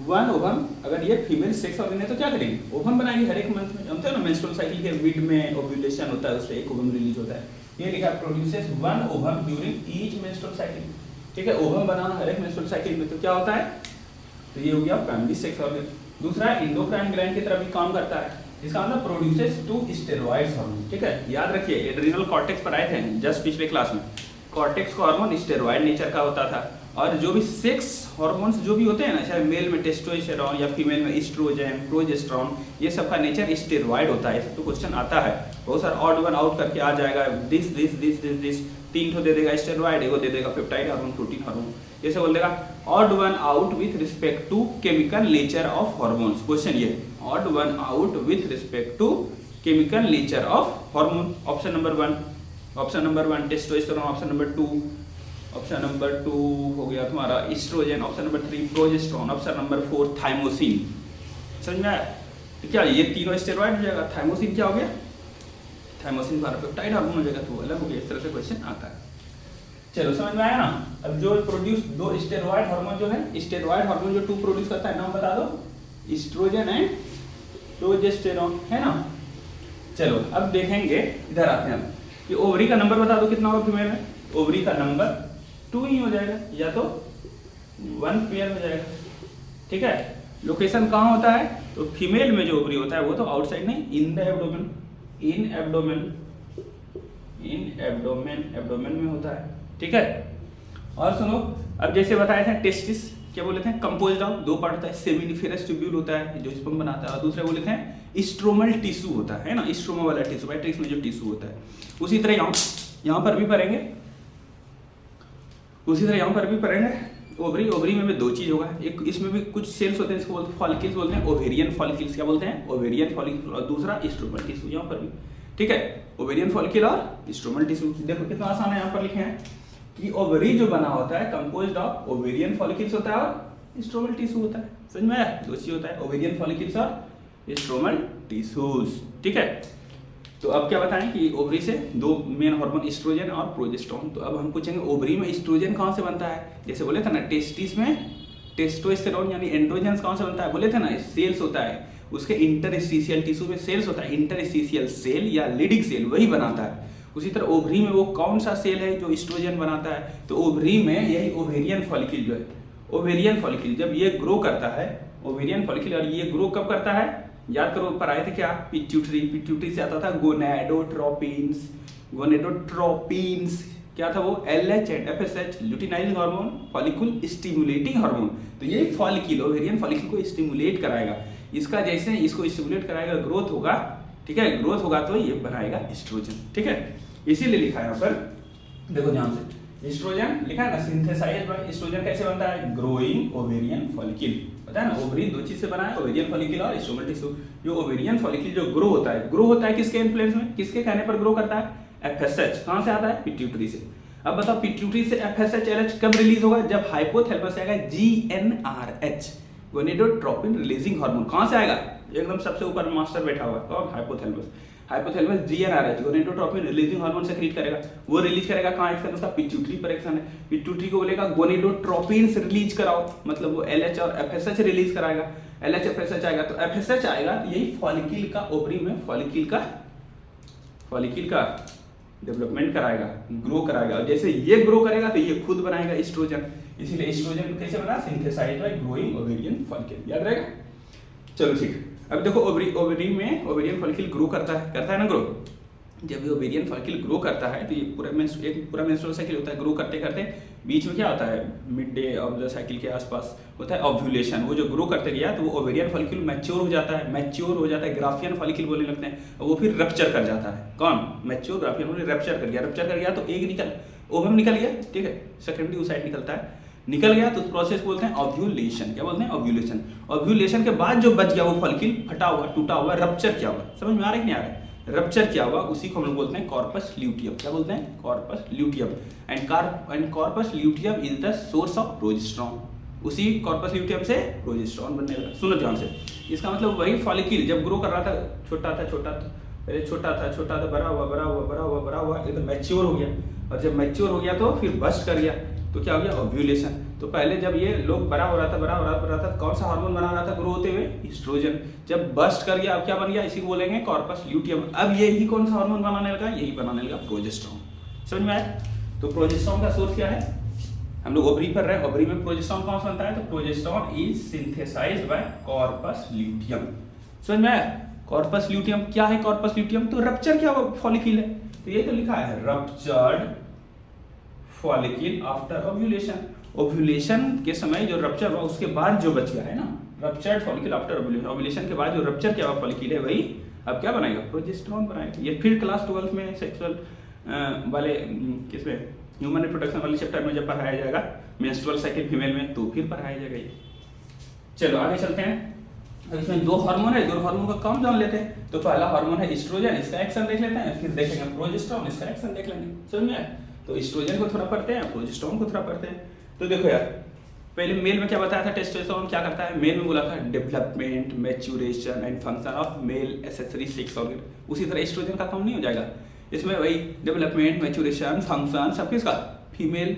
1 ovum. अगर ये फीमेल सेक्स ऑर्गन है तो क्या करेंगे, ओवम बनाएंगे हर एक मंथ में, जानते हो ना, मेंस्ट्रुअल साइकिल के मिड में ओव्यूलेशन होता है, उससे एक ओवम रिलीज होता है। ये लिखा produces 1 ovum during each menstrual cycle, ठीक है। ओवम बनाना हर एक मेंस्ट्रुअल साइकिल में, तो क्या होता है, तो ये हो गया प्राइमरी सेक्स ऑर्गन। दूसरा इंडोक्राइन ग्लैंड की तरह भी काम करता है, इसका मतलब प्रोड्यूसेस 2 स्टेरॉइड्स हार्मोन, ठीक है। याद रखिए एड्रिनल कॉर्टेक्स पर आए थे जस्ट पिछले क्लास में, कॉर्टेक्स का हार्मोन स्टेरॉइड नेचर का होता था और जो भी सेक्स हार्मोन्स जो भी होते हैं ना, चाहे मेल में टेस्टोस्टेरोन या फीमेल में एस्ट्रोजन, प्रोजेस्टेरोन, ये सब का नेचर स्टेरॉइड होता है। तो क्वेश्चन आता है बहुत सारा ऑड वन आउट करके आ जाएगा, दिस 3 ठो दे देगा स्टेरॉइड, एगो दे देगा पेप्टाइड हार्मोन, प्रोटीन हार्मोन, जैसे बोल देगा odd one out with respect to chemical nature of hormones. Question ये odd one out with respect to chemical nature of hormone. Option number 1 testosterone, option number 2 हो गया तुम्हारा oestrogen, option number 3 progesterone, option number 4 thymosin. समझ में आया? तो क्या ये तीनों स्टेरॉइड हो जाएगा, थाइमोसिन क्या हो गया, थाइमोसिन द्वारा पेप्टाइड हार्मोन हो जाएगा, तो अलग हो गया। इस तरह से क्वेश्चन आता है। चलो समझ में आया ना? अब जो प्रोड्यूस दो स्टेरॉइड हार्मोन जो है, स्टेरॉइड हार्मोन जो 2 प्रोड्यूस करता है, नाम बता दो, एस्ट्रोजन एंड प्रोजेस्टेरोन, है ना। चलो अब देखेंगे, इधर आते हैं हम कि ओवरी का नंबर बता दो कितना होगा फीमेल में। ओवरी का नंबर 2 ही हो जाएगा, या तो 1 पेयर हो जाएगा, ठीक है। लोकेशन कहाँ होता है, तो फीमेल में जो ओवरी होता है वो तो आउटसाइड नहीं, इन द एब्डोमेन, एब्डोमेन में होता है, ठीक है। और सुनो, अब जैसे बताए थे टेस्टिस क्या बोले थे, कंपोज्ड ऑफ 2 पार्ट होता है, सेमिनिफेरस ट्यूब्यूल होता है जो स्पर्म बनाता है, और दूसरे बोले थे स्ट्रोमल टिश्यू होता है ना, स्ट्रोमा वाला टिश्यू, मैट्रिक्स में जो टिश्यू होता है। उसी तरह यहाँ पर भी पढ़ेंगे, ओवरी में भी 2 चीज होगा, एक इसमें भी कुछ सेल्स होते हैं, इसको बोलते हैं फॉलिकल्स बोलते हैं, ओवेरियन फॉलिकल्स क्या बोलते हैं, ओवेरियन फॉलिकल, और दूसरा स्ट्रोमल टिश्यू यहाँ पर भी, ठीक है। ओवेरियन फॉलिकल और स्ट्रोमल टिश्यू, देखो कितना आसान है, यहाँ पर लिखे हैं कि ओवरी जो बना होता है कंपोज्ड ऑफ ओवेरियन फॉलिकल्स होता है और स्ट्रोमल टिश्यू होता है। समझ में आया? 2 चीज होता है, ओवेरियन फॉलिकल्स और स्ट्रोमल टिश्यूज, ठीक है। तो अब क्या बताएं कि ओवरी से 2 मेन हार्मोन एस्ट्रोजन और प्रोजेस्टेरोन। तो अब हम पूछेंगे ओवरी में एस्ट्रोजन कहाँ से बनता है, जैसे बोले थे ना टेस्टिस में टेस्टोस्टेरोन यानी एंड्रोजन कहाँ से बनता है, बोले थे ना सेल्स होता है, उसके इंटरस्टिशियल टिश्यू में सेल्स होता है, इंटरस्टिशियल सेल या लीडिंग सेल वही बनाता है। उसी तरह ओवरी में वो कौन सा सेल है जो एस्ट्रोजन बनाता है, तो ओवरी में यही ओवेरियन फॉलिकल जो है, ओवेरियन फॉलिकल जब ये ग्रो करता है, ओवेरियन फॉलिकल, और ये ग्रो कब करता है, याद करो ऊपर आए थे क्या, पिट्यूटरी से आता था गोनेडोट्रोपिन्स, क्या था वो, LH and FSH luteinizing hormone, follicle stimulating hormone. तो ये फॉलिकल, ओवेरियन फॉलिकल को स्टिमुलेट कराएगा, इसका जैसे इसको स्टिमुलेट कराएगा, ग्रोथ होगा, ठीक है, ग्रोथ होगा तो ये बनाएगा एस्ट्रोजन, ठीक है। इसीलिए लिखा है यहाँ पर, देखो ध्यान से, एस्ट्रोजन लिखा है ना, सिंथेसाइज्ड बाय एस्ट्रोजन कैसे बनता है, ग्रोइंग ओवेरियन फॉलिकल, पता है ना, ओवरी 2 चीज से बना है, ओवेरियन फॉलिकल और स्ट्रोमल टिश्यू। जो ओवेरियन फॉलिकल जो ग्रो होता है किसके इन्फ्लुएंस में, किसके कहने पर ग्रो करता है, FSH, कहां से आता है, पिट्यूटरी से। अब बताओ पिट्यूटरी से FSH LH कब रिलीज होगा, जब हाइपोथैलेमस से आएगा GnRH, गोनेडोट्रोपिन रिलीजिंग हार्मोन, कहां से आएगा, एकदम सबसे ऊपर मास्टर बैठा हुआ है, कौन, hypothalamus GnRH gonadotropin releasing hormone secret करेगा, वो रिलीज करेगा कहां, एक्शन उसका पिट्यूटरी पर एक्शन है, पिट्यूटरी को बोलेगा गोनेडोट्रोपिन से रिलीज कराओ, मतलब वो LH और FSH रिलीज कराएगा, LH FSH आएगा, तो FSH आएगा, यही फॉलिकल का, ओवरी में फॉलिकल का डेवलपमेंट कराएगा, ग्रो कराएगा, और जैसे ये ग्रो करेगा तो ये खुद बनाएगा एस्ट्रोजन, इसीलिए एस्ट्रोजन कैसे बना, synthesised by growing ovarian follicle, याद रहेगा। चलो ठीक, अब देखो ओवरी में ओवेरियन फॉलिकल ग्रो करता है ना, ग्रो, जब ये ओवेरियन फॉलिकल ग्रो करता है तो ये पूरा मेंस्ट्रुअल साइकिल होता है, ग्रो करते करते बीच में क्या होता है, mid day of the cycle के आसपास होता है ओव्यूलेशन, वो जो ग्रो करते गया तो वो ओवेरियन फॉलिकल मैच्योर हो जाता है, ग्राफियन फॉलिकल बोलने लगते हैं, और वो फिर रप्चर कर जाता है, कौन, मैच्योर ग्राफियन रप्चर कर गया तो एक ओवम निकल गया, ठीक है, सेकेंडरी ओसाइट निकल गया तो उस प्रोसेस बोलते हैं ओव्यूलेशन, क्या बोलते हैं, ओव्यूलेशन के बाद जो बच गया वो फॉलिकल फटा हुआ, टूटा हुआ, रप्चर किया हुआ, समझ में आ रहा है कि नहीं आ रहा है, रप्चर किया हुआ, उसी को हम लोग बोलते हैं कॉर्पस ल्यूटियम, क्या बोलते हैं, corpus luteum, and corpus luteum is the source of progesterone, उसी कॉर्पस ल्यूटियम से प्रोजेस्टेरोन बनने लगा। सुनो ध्यान से, इसका मतलब वही फॉलिकल जब ग्रो कर रहा था, छोटा था, बड़ा हुआ, एकदम मैच्योर हो गया, और जब मैच्योर हो गया तो फिर बस्ट कर गया, तो क्या हो गया, ओव्यूलेशन। तो पहले जब ये लोग बड़ा हो रहा था, कौन सा हार्मोन बना रहा था ग्रो होते हुए, एस्ट्रोजन, जब बस्ट कर गया अब क्या बन गया, इसी को बोलेंगे कॉर्पस ल्यूटियम। अब यही कौन सा हार्मोन बनाने लगा, यही बनाने लगा प्रोजेस्टेरोन, समझ में आया। तो प्रोजेस्टेरोन का सोर्स क्या है, हम लोग ओवरी पर रहे, ओवरी में प्रोजेस्टेरोन कौन सा बनता है, तो progesterone is synthesised by corpus luteum, समझ में आया। कॉर्पस ल्यूटियम क्या है, कॉर्पस ल्यूटियम तो रप्चर क्या फॉलिकल है, तो ये तो लिखा है ruptured follicle after ovulation, ovulation के समय जो रप्चर हुआ उसके बाद जो बच गया है ना, ruptured follicle after ovulation, ovulation के बाद जो रप्चर किया हुआ फॉलिकल है वही अब क्या बनाएगा, प्रोजेस्टेरॉन बनाएगा। ये फिर क्लास 12 में सेक्सुअल वाले किसमें ह्यूमन रिप्रोडक्शन वाले चैप्टर में जब पढ़ाया जाएगा मेंस्ट्रुअल साइकिल फीमेल में, तो फिर पढ़ाया जाएगा ये। चलो आगे चलते हैं। अब इसमें दो हार्मोन है, दो हार्मोन का काम जान लेते हैं। तो पहला हार्मोन है एस्ट्रोजन, इसका एक्शन देख लेते हैं, फिर देखेंगे प्रोजेस्टेरॉन, इसका एक्शन देख लेंगे, समझ में आया? तो एस्ट्रोजन को थोड़ा पढ़ते हैं, प्रोजेस्टेरॉन को थोड़ा पढ़ते हैं। तो देखो यार, पहले मेल में क्या बताया था, टेस्टोस्टेरोन क्या करता है, मेल में बोला था development, maturation and function of male accessory sex organ. उसी तरह एस्ट्रोजन का काम नहीं हो जाएगा, इसमें वही डेवलपमेंट, मैच्योरेशन, फंक्शन सब किसका, female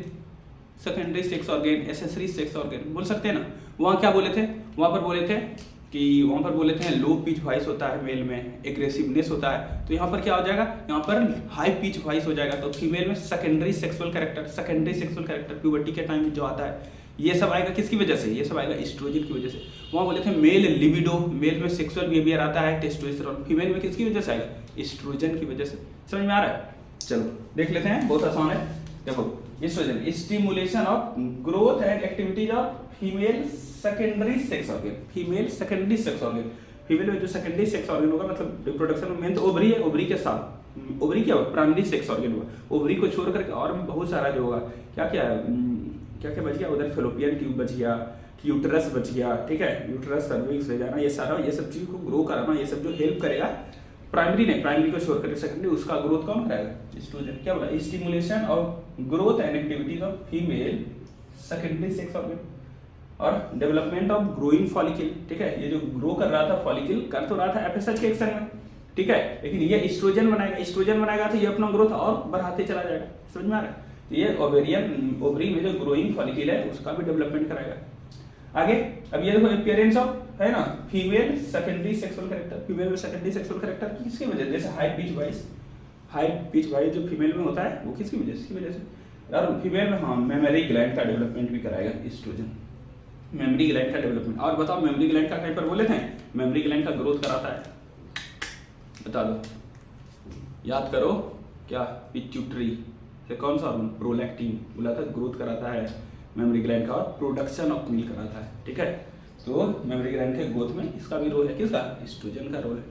secondary sex organ, accessory sex organ बोल सकते हैं ना। वहाँ क्या बोले थे, वहाँ पर बोले थे लो पिच वॉइस होता है मेल में, एग्रेसिवनेस होता है। तो यहाँ पर क्या हो जाएगा, यहाँ पर हाई पिच वॉइस हो जाएगा। तो फीमेल में सेकेंडरी सेक्सुअल कैरेक्टर प्यूबर्टी के टाइम जो आता है, ये सब आएगा किसकी वजह से, ये सब आएगा एस्ट्रोजन की वजह से। वहाँ बोले थे मेल लिबिडो, मेल में सेक्सुअल बिहेवियर आता है टेस्टोस्टेरोन, फीमेल में किसकी वजह से आएगा, एस्ट्रोजन की वजह से। समझ में आ रहा है? चलो देख लेते हैं, बहुत आसान है। देखो oestrogen stimulation of growth and activities of female secondary sex organ, female secondary sex organ. Female में जो सेकेंडरी सेक्स ऑर्गन होगा, मतलब रिप्रोडक्शन में मेन तो ओवरी है, ओवरी के साथ ओवरी क्या होगा, प्राइमरी सेक्स ऑर्गन होगा। ओवरी को छोड़ करके और भी बहुत सारा जो होगा, क्या क्या बच गया उधर, फेलोपियन ट्यूब बच गया, यूटरस बच गया, ठीक है, यूटरस सर्विक्स ले जाना, ये सारा ये सब चीज को ग्रो कराना, ये सब जो हेल्प करेगा प्राइमरी नहीं, प्राइमरी को छोड़ करके सेकेंडरी, उसका ग्रोथ कौन कराएगा, एस्ट्रोजन। क्या बोला, stimulation of growth and activities of female secondary sex organ और डेवलपमेंट ऑफ ग्रोइंग फॉलिकल। ठीक है, ये जो ग्रो कर रहा था फॉलिकल, कर तो रहा था एफएसएच के एक्शन में, ठीक है, लेकिन ये एस्ट्रोजन बनाएगा तो ये अपना ग्रोथ और बढ़ाते चला जाएगा। समझ में आ रहा है? ये ओवेरियन ओवरी में जो ग्रोइंग फॉलिकल है उसका भी डेवलपमेंट कराएगा। आगे अब ये देखो अपीयरेंस ऑफ है ना female secondary sexual character, female में सेकेंडरी सेक्सुअल कैरेक्टर किसकी वजह से, जैसे हाई पिच वॉइस जो फीमेल में होता है वो किसकी वजह से और फीमेल में हाँ मेमोरी ग्लैंड का डेवलपमेंट भी कराएगा एस्ट्रोजन, मेमोरी ग्लैंड का डेवलपमेंट। और बताओ मेमोरी ग्लैंड का कहीं पर बोले थे, मेमोरी ग्लैंड का ग्रोथ कराता है, बता दो, याद करो क्या, पिट्यूटरी से कौन सा हार्मोन, प्रोलैक्टिन बोला था, ग्रोथ कराता है मेमोरी ग्लैंड का और प्रोडक्शन ऑफ मिल्क कराता है। ठीक है, तो मेमोरी ग्लैंड के ग्रोथ में इसका भी रोल है, किसका, एस्ट्रोजन का रोल है।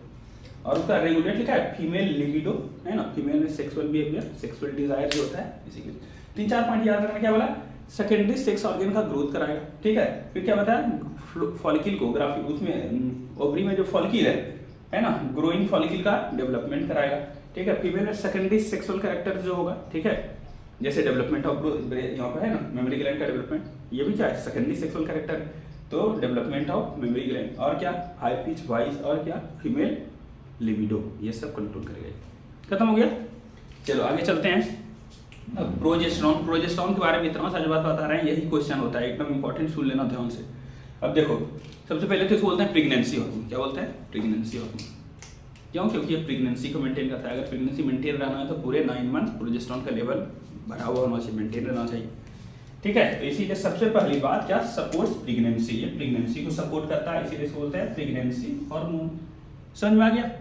और उसका रेगुलेट लिखा है फीमेल लिबिडो, है ना, फीमेल में सेक्सुअल बिहेवियर, सेक्सुअल डिजायर जो होता है, इसी के 3-4 पॉइंट याद रखना। क्या बोला, सेकेंडरी सेक्स ऑर्गन का ग्रोथ कराएगा। ठीक है, फिर क्या बताया, फॉलिकल को ग्राफी उसमें ओवरी में जो फॉलिकल है ना, ग्रोइंग फॉलिकल का डेवलपमेंट कराएगा। ठीक है, फीमेल में सेकेंडरी सेक्सुअल कैरेक्टर जो होगा, ठीक है, जैसे डेवलपमेंट ऑफ यहाँ पर है ना मेमोरी ग्लैंड का डेवलपमेंट, ये भी क्या है, सेकेंडरी सेक्सुअल कैरेक्टर है, तो डेवलपमेंट ऑफ मेमोरी ग्लैंड और क्या, हाई पिच वॉइस और क्या, फीमेल लिबिडो, ये सब कंट्रोल करेगा। खत्म हो गया। चलो आगे चलते हैं। अब प्रोजेस्टेरॉन के बारे में इतना सारी बात बता रहे हैं, यही क्वेश्चन होता है, एकदम इंपॉर्टेंट सुन लेना ध्यान से। अब देखो सबसे पहले तो इसको बोलते हैं प्रेगनेंसी हार्मोन। क्या बोलते हैं, प्रेगनेंसी हार्मोन। क्यों, क्योंकि ये प्रेगनेंसी को मेंटेन करता है। अगर प्रेगनेंसी मेंटेन रहना है तो पूरे 9 मंथ प्रोजेस्टेरॉन का लेवल बढ़ा हुआ होना चाहिए, मेंटेन रहना चाहिए। ठीक है, तो इसीलिए सबसे पहली बात क्या, सपोर्ट्स प्रेगनेंसी, ये प्रेगनेंसी को सपोर्ट करता है, इसीलिए इसको बोलते हैं प्रेगनेंसी हार्मोन। समझ में आ गया?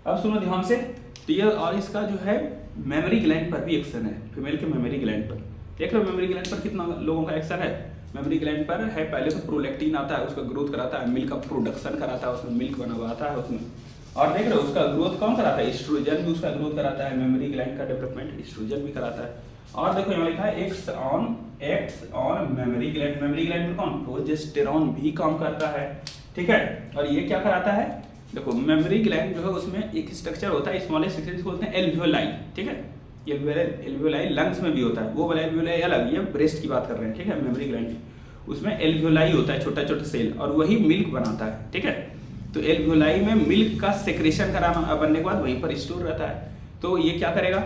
अब सुनो ध्यान से, तो ये और इसका जो है मेमोरी ग्लैंड पर भी एक्शन है, फीमेल के मेमोरी ग्लैंड पर। देख लो मेमोरी ग्लैंड पर कितना लोगों का एक्शन है। मेमोरी ग्लैंड पर है, पहले तो प्रोलैक्टिन आता है, उसका ग्रोथ कराता है, मिल्क का प्रोडक्शन कराता है, उसमें मिल्क बनवाता है उसमें। और देख रहे हो उसका ग्रोथ कौन कराता है, एस्ट्रोजन भी उसका ग्रोथ कराता है, मेमोरी ग्लैंड का डेवलपमेंट एस्ट्रोजन भी कराता है। और देखो यहाँ लिखा है act on memory gland, memory gland में कौन, प्रोजेस्टेरॉन भी काम करता है। ठीक है, और ये क्या कराता है, देखो मेमोरी ग्लैंड जो है उसमें एक स्ट्रक्चर होता है, स्मॉलेस्ट स्ट्रक्चर बोलते हैं एल्वियोलाई। ठीक है, एल्वियोलाई लंग्स में भी होता है, वो वाला एल्वियोलाई अलग, ये ब्रेस्ट की बात कर रहे हैं। ठीक है, मेमोरी ग्लैंड की उसमें एल्वियोलाई होता है, छोटा छोटा सेल, और वही मिल्क बनाता है। ठीक है, तो एल्वियोलाई में मिल्क का सेक्रेशन कराना बनने के बाद वहीं पर स्टोर रहता है। तो ये क्या करेगा,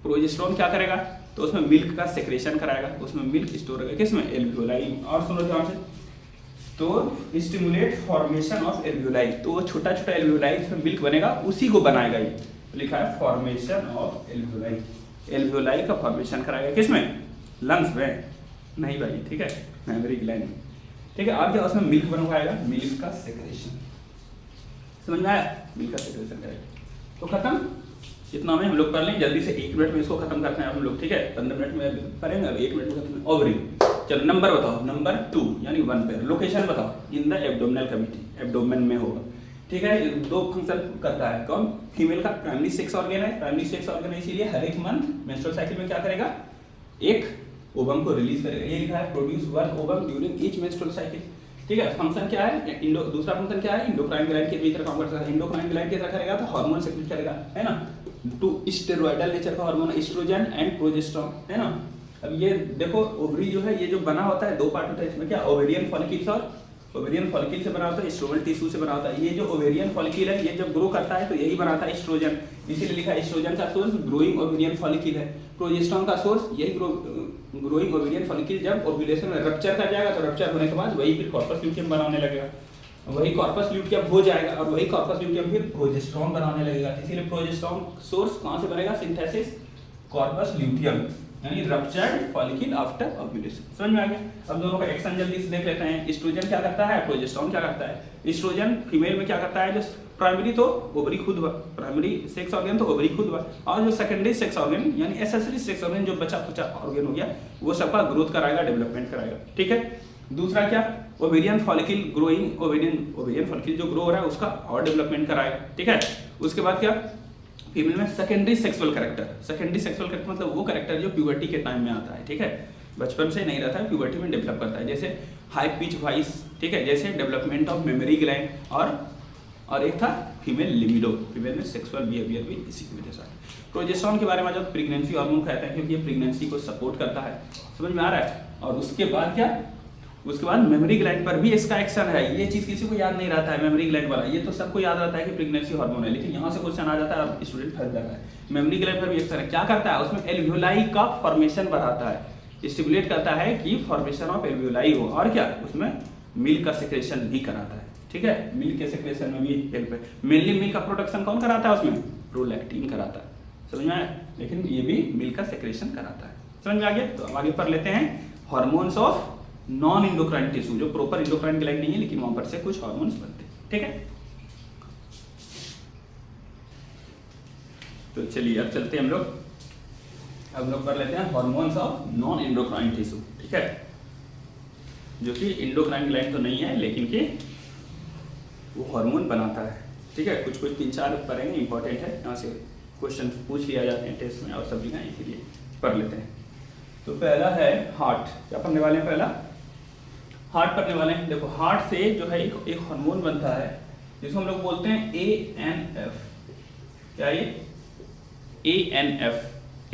प्रोजेस्टेरॉन क्या करेगा, तो उसमें मिल्क का सेक्रेशन कराएगा, उसमें मिल्क स्टोर रहेगा, किसमें, एल्वियोलाई। और सुनो ध्यान से, तो स्टिमुलेट फॉर्मेशन ऑफ एल्वियोलाई, तो छोटा छोटा एल्वियोलाई जिसमें मिल्क बनेगा उसी को बनाएगा। ये लिखा है फॉर्मेशन ऑफ एल्वियोलाई, एल्वियोलाई का फॉर्मेशन कराएगा, किसमें, लंग्स में नहीं भाई। ठीक है, मेमोरी ग्लैंड में। ठीक है, और क्या उसमें मिल्क बनवाएगा, मिल्क का सेक्रेशन। समझ में आया, मिल्क का सेक्रेशन करेगा। तो खत्म। इतना में हम लोग कर लें जल्दी से, 1 मिनट में इसको खत्म करते हैं हम लोग, ठीक है। 15 मिनट में करेंगे, अब 1 मिनट में खत्म। ओवरी, चलो नंबर बताओ, नंबर 2 यानी 1 पेयर। लोकेशन बताओ, in the abdominal cavity, abdomen में होगा, ठीक है। 2 फंक्शन करता है, कौन? फीमेल का प्राइमरी सेक्स ऑर्गन है, प्राइमरी सेक्स ऑर्गन है, इसीलिए हर एक मंथ मेंस्ट्रुअल साइकिल में क्या करेगा? एक ओवम को रिलीज करेगा। ये लिखा है produce 1 ovum during each menstrual cycle, ठीक है। फंक्शन क्या है? दूसरा फंक्शन क्या है? इंडोक्राइन ग्लैंड के भीतर काम करता है। इंडोक्राइन ग्लैंड के तरह करेगा तो हार्मोन सेक्रेट करेगा, है ना। 2 स्टेरॉयडल नेचर का हार्मोन एस्ट्रोजन एंड प्रोजेस्टेरोन, है ना। अब ये देखो ओवरी जो है, ये जो बना होता है 2 पार्ट होता है इसमें, क्या? ओवेरियन फॉलिकल्स और ओवेरियन फॉलिकल से बना होता है, स्ट्रोमल टिश्यू से बना होता है। ये जो ओवेरियन फॉलिकल है, ये जब ग्रो करता है तो यही बनाता है एस्ट्रोजन, इसीलिए लिखा है एस्ट्रोजन का सोर्स ग्रोइंग ओवेरियन फॉलिकल है। प्रोजेस्टेरोन का सोर्स यही ग्रोइंग ओवेरियन फॉलिकल जब ओव्यूलेशन में रप्चर कर जाएगा, तो रप्चर होने के बाद वही फिर कॉर्पस ल्यूटियम बनाने लगेगा, वही कॉर्पस ल्यूटियम हो जाएगा और वही कॉर्पस ल्यूटियम फिर प्रोजेस्टेरोन बनाने लगेगा। इसीलिए प्रोजेस्टेरोन सोर्स कहां से बनेगा? सिंथेसिस कॉर्पस ल्यूटियम, यानी रप्चर्ड फॉलिकल आफ्टर ओव्यूलेशन। समझ में आ गया? अब दोनों का एक्शन जल्दी से देख लेते हैं। एस्ट्रोजन क्या करता है, प्रोजेस्टेरोन क्या करता है? एस्ट्रोजन फीमेल में क्या करता है? जो प्राइमरी तो ओवरी खुद हुआ, प्राइमरी सेक्स ऑर्गन तो ओवरी खुद हुआ, और जो सेकेंडरी सेक्स ऑर्गन यानी एसेसरी सेक्स ऑर्गन जो बचा खुचा ऑर्गन हो गया, वो सबका ग्रोथ कराएगा, डेवलपमेंट कराएगा, ठीक है। दूसरा क्या? Ovarian follicle growing, ovarian follicle जो ग्रो हो रहा है उसका और डेवलपमेंट कराएगा, ठीक है। उसके बाद क्या? फीमेल में secondary sexual character, secondary sexual character मतलब वो कैरेक्टर जो प्यूबर्टी के टाइम में आता है, ठीक है। बचपन से नहीं रहता है, प्यूबर्टी में डेवलप करता है, जैसे हाई पिच वॉइस, ठीक है, जैसे डेवलपमेंट ऑफ मेमोरी ग्लैंड, और एक था फीमेल लिबिडो, फीमेल में सेक्सुअल बिहेवियर भी इसी की वजह से। प्रोजेस्टेरोन के बारे में जब प्रेगनेंसी हार्मोन कहते हैं, क्योंकि ये प्रेगनेंसी को सपोर्ट करता है, समझ में आ रहा है। और उसके बाद क्या? उसके बाद मेमोरी ग्लैंड पर भी इसका एक्शन है। ये चीज किसी को याद नहीं रहता है, मेमोरी ग्लैंड वाला, ये तो सबको याद रहता है कि प्रेगनेंसी हार्मोन है, लेकिन यहाँ से क्वेश्चन आ जाता है, अब स्टूडेंट फंस जाता है। मेमोरी ग्लैंड पर भी एक्शन है, क्या करता है? उसमें एल्वियोलाई का फॉर्मेशन बढ़ाता है, स्टिमुलेट करता है कि फॉर्मेशन ऑफ एल्वियोलाई हो, और क्या? उसमें मिल्क का सेक्रेशन भी कराता है, ठीक है। मिल्क के सेक्रेशन में भी हेल्प है। मेनली मिल्क का प्रोडक्शन कौन कराता है? उसमें प्रोलैक्टिन कराता है, समझ में आया। लेकिन ये भी मिल्क का सेक्रेशन कराता है, समझ में आ गया। तो अब आगे पढ़ लेते हैं hormones of non endocrine tissue, जो प्रॉपर इंडोक्राइन ग्लैंड नहीं है लेकिन वहां पर से कुछ हार्मोन्स बनते हैं, ठीक है। तो चलिए अब चलते हैं हम लोग कर लेते हैं hormones of non endocrine tissue, ठीक है, जो कि इंडोक्राइन ग्लैंड तो नहीं है लेकिन कि वो हार्मोन बनाता है, ठीक है। कुछ 3-4 पढ़ेंगे, इंपॉर्टेंट है, यहाँ से क्वेश्चन पूछ लिया जाते हैं टेस्ट में और सब जगह, इसीलिए पढ़ लेते हैं। तो पहला है हार्ट, क्या पढ़ने वाले हैं? पहला हार्ट पढ़ने वाले हैं। देखो हार्ट से जो है एक हार्मोन बनता है जिसको हम लोग बोलते हैं ANF, क्या ये? ANF,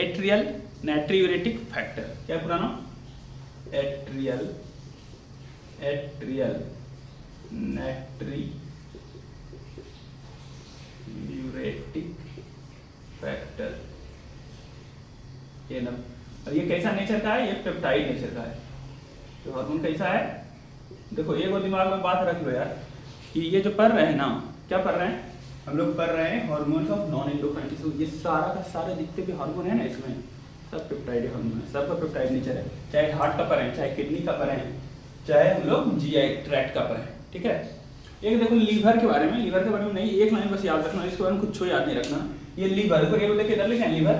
एट्रियल नाइट्रियूरेटिक फैक्टर, क्या पूरा नाम? Atrial natriuretic factor, ANF। और ये कैसा नेचर का है? ये पेप्टाइड नेचर का है। तो हार्मोन कैसा है? देखो एक और दिमाग में बात रख लो यार, कि ये जो पढ़ रहे हैं ना, क्या पढ़ रहे हैं हम लोग? पढ़ रहे हैं hormones of non endocrine tissue. ये सारा का सारे जितने भी हार्मोन है ना, इसमें सब पेप्टाइड हार्मोन है, सबका पेप्टाइड नेचर है। चाहे हार्ट का पढ़ें, चाहे किडनी का पढ़ें, चाहे हम लोग GI ट्रैक्ट का पढ़ें, ठीक है। एक देखो लीवर के बारे में, लीवर के बारे में नहीं, एक लाइन बस याद रखना, इसके बारे में कुछ याद नहीं रखना। ये लीवर को ये देखिए, इधर लिखे हैं लीवर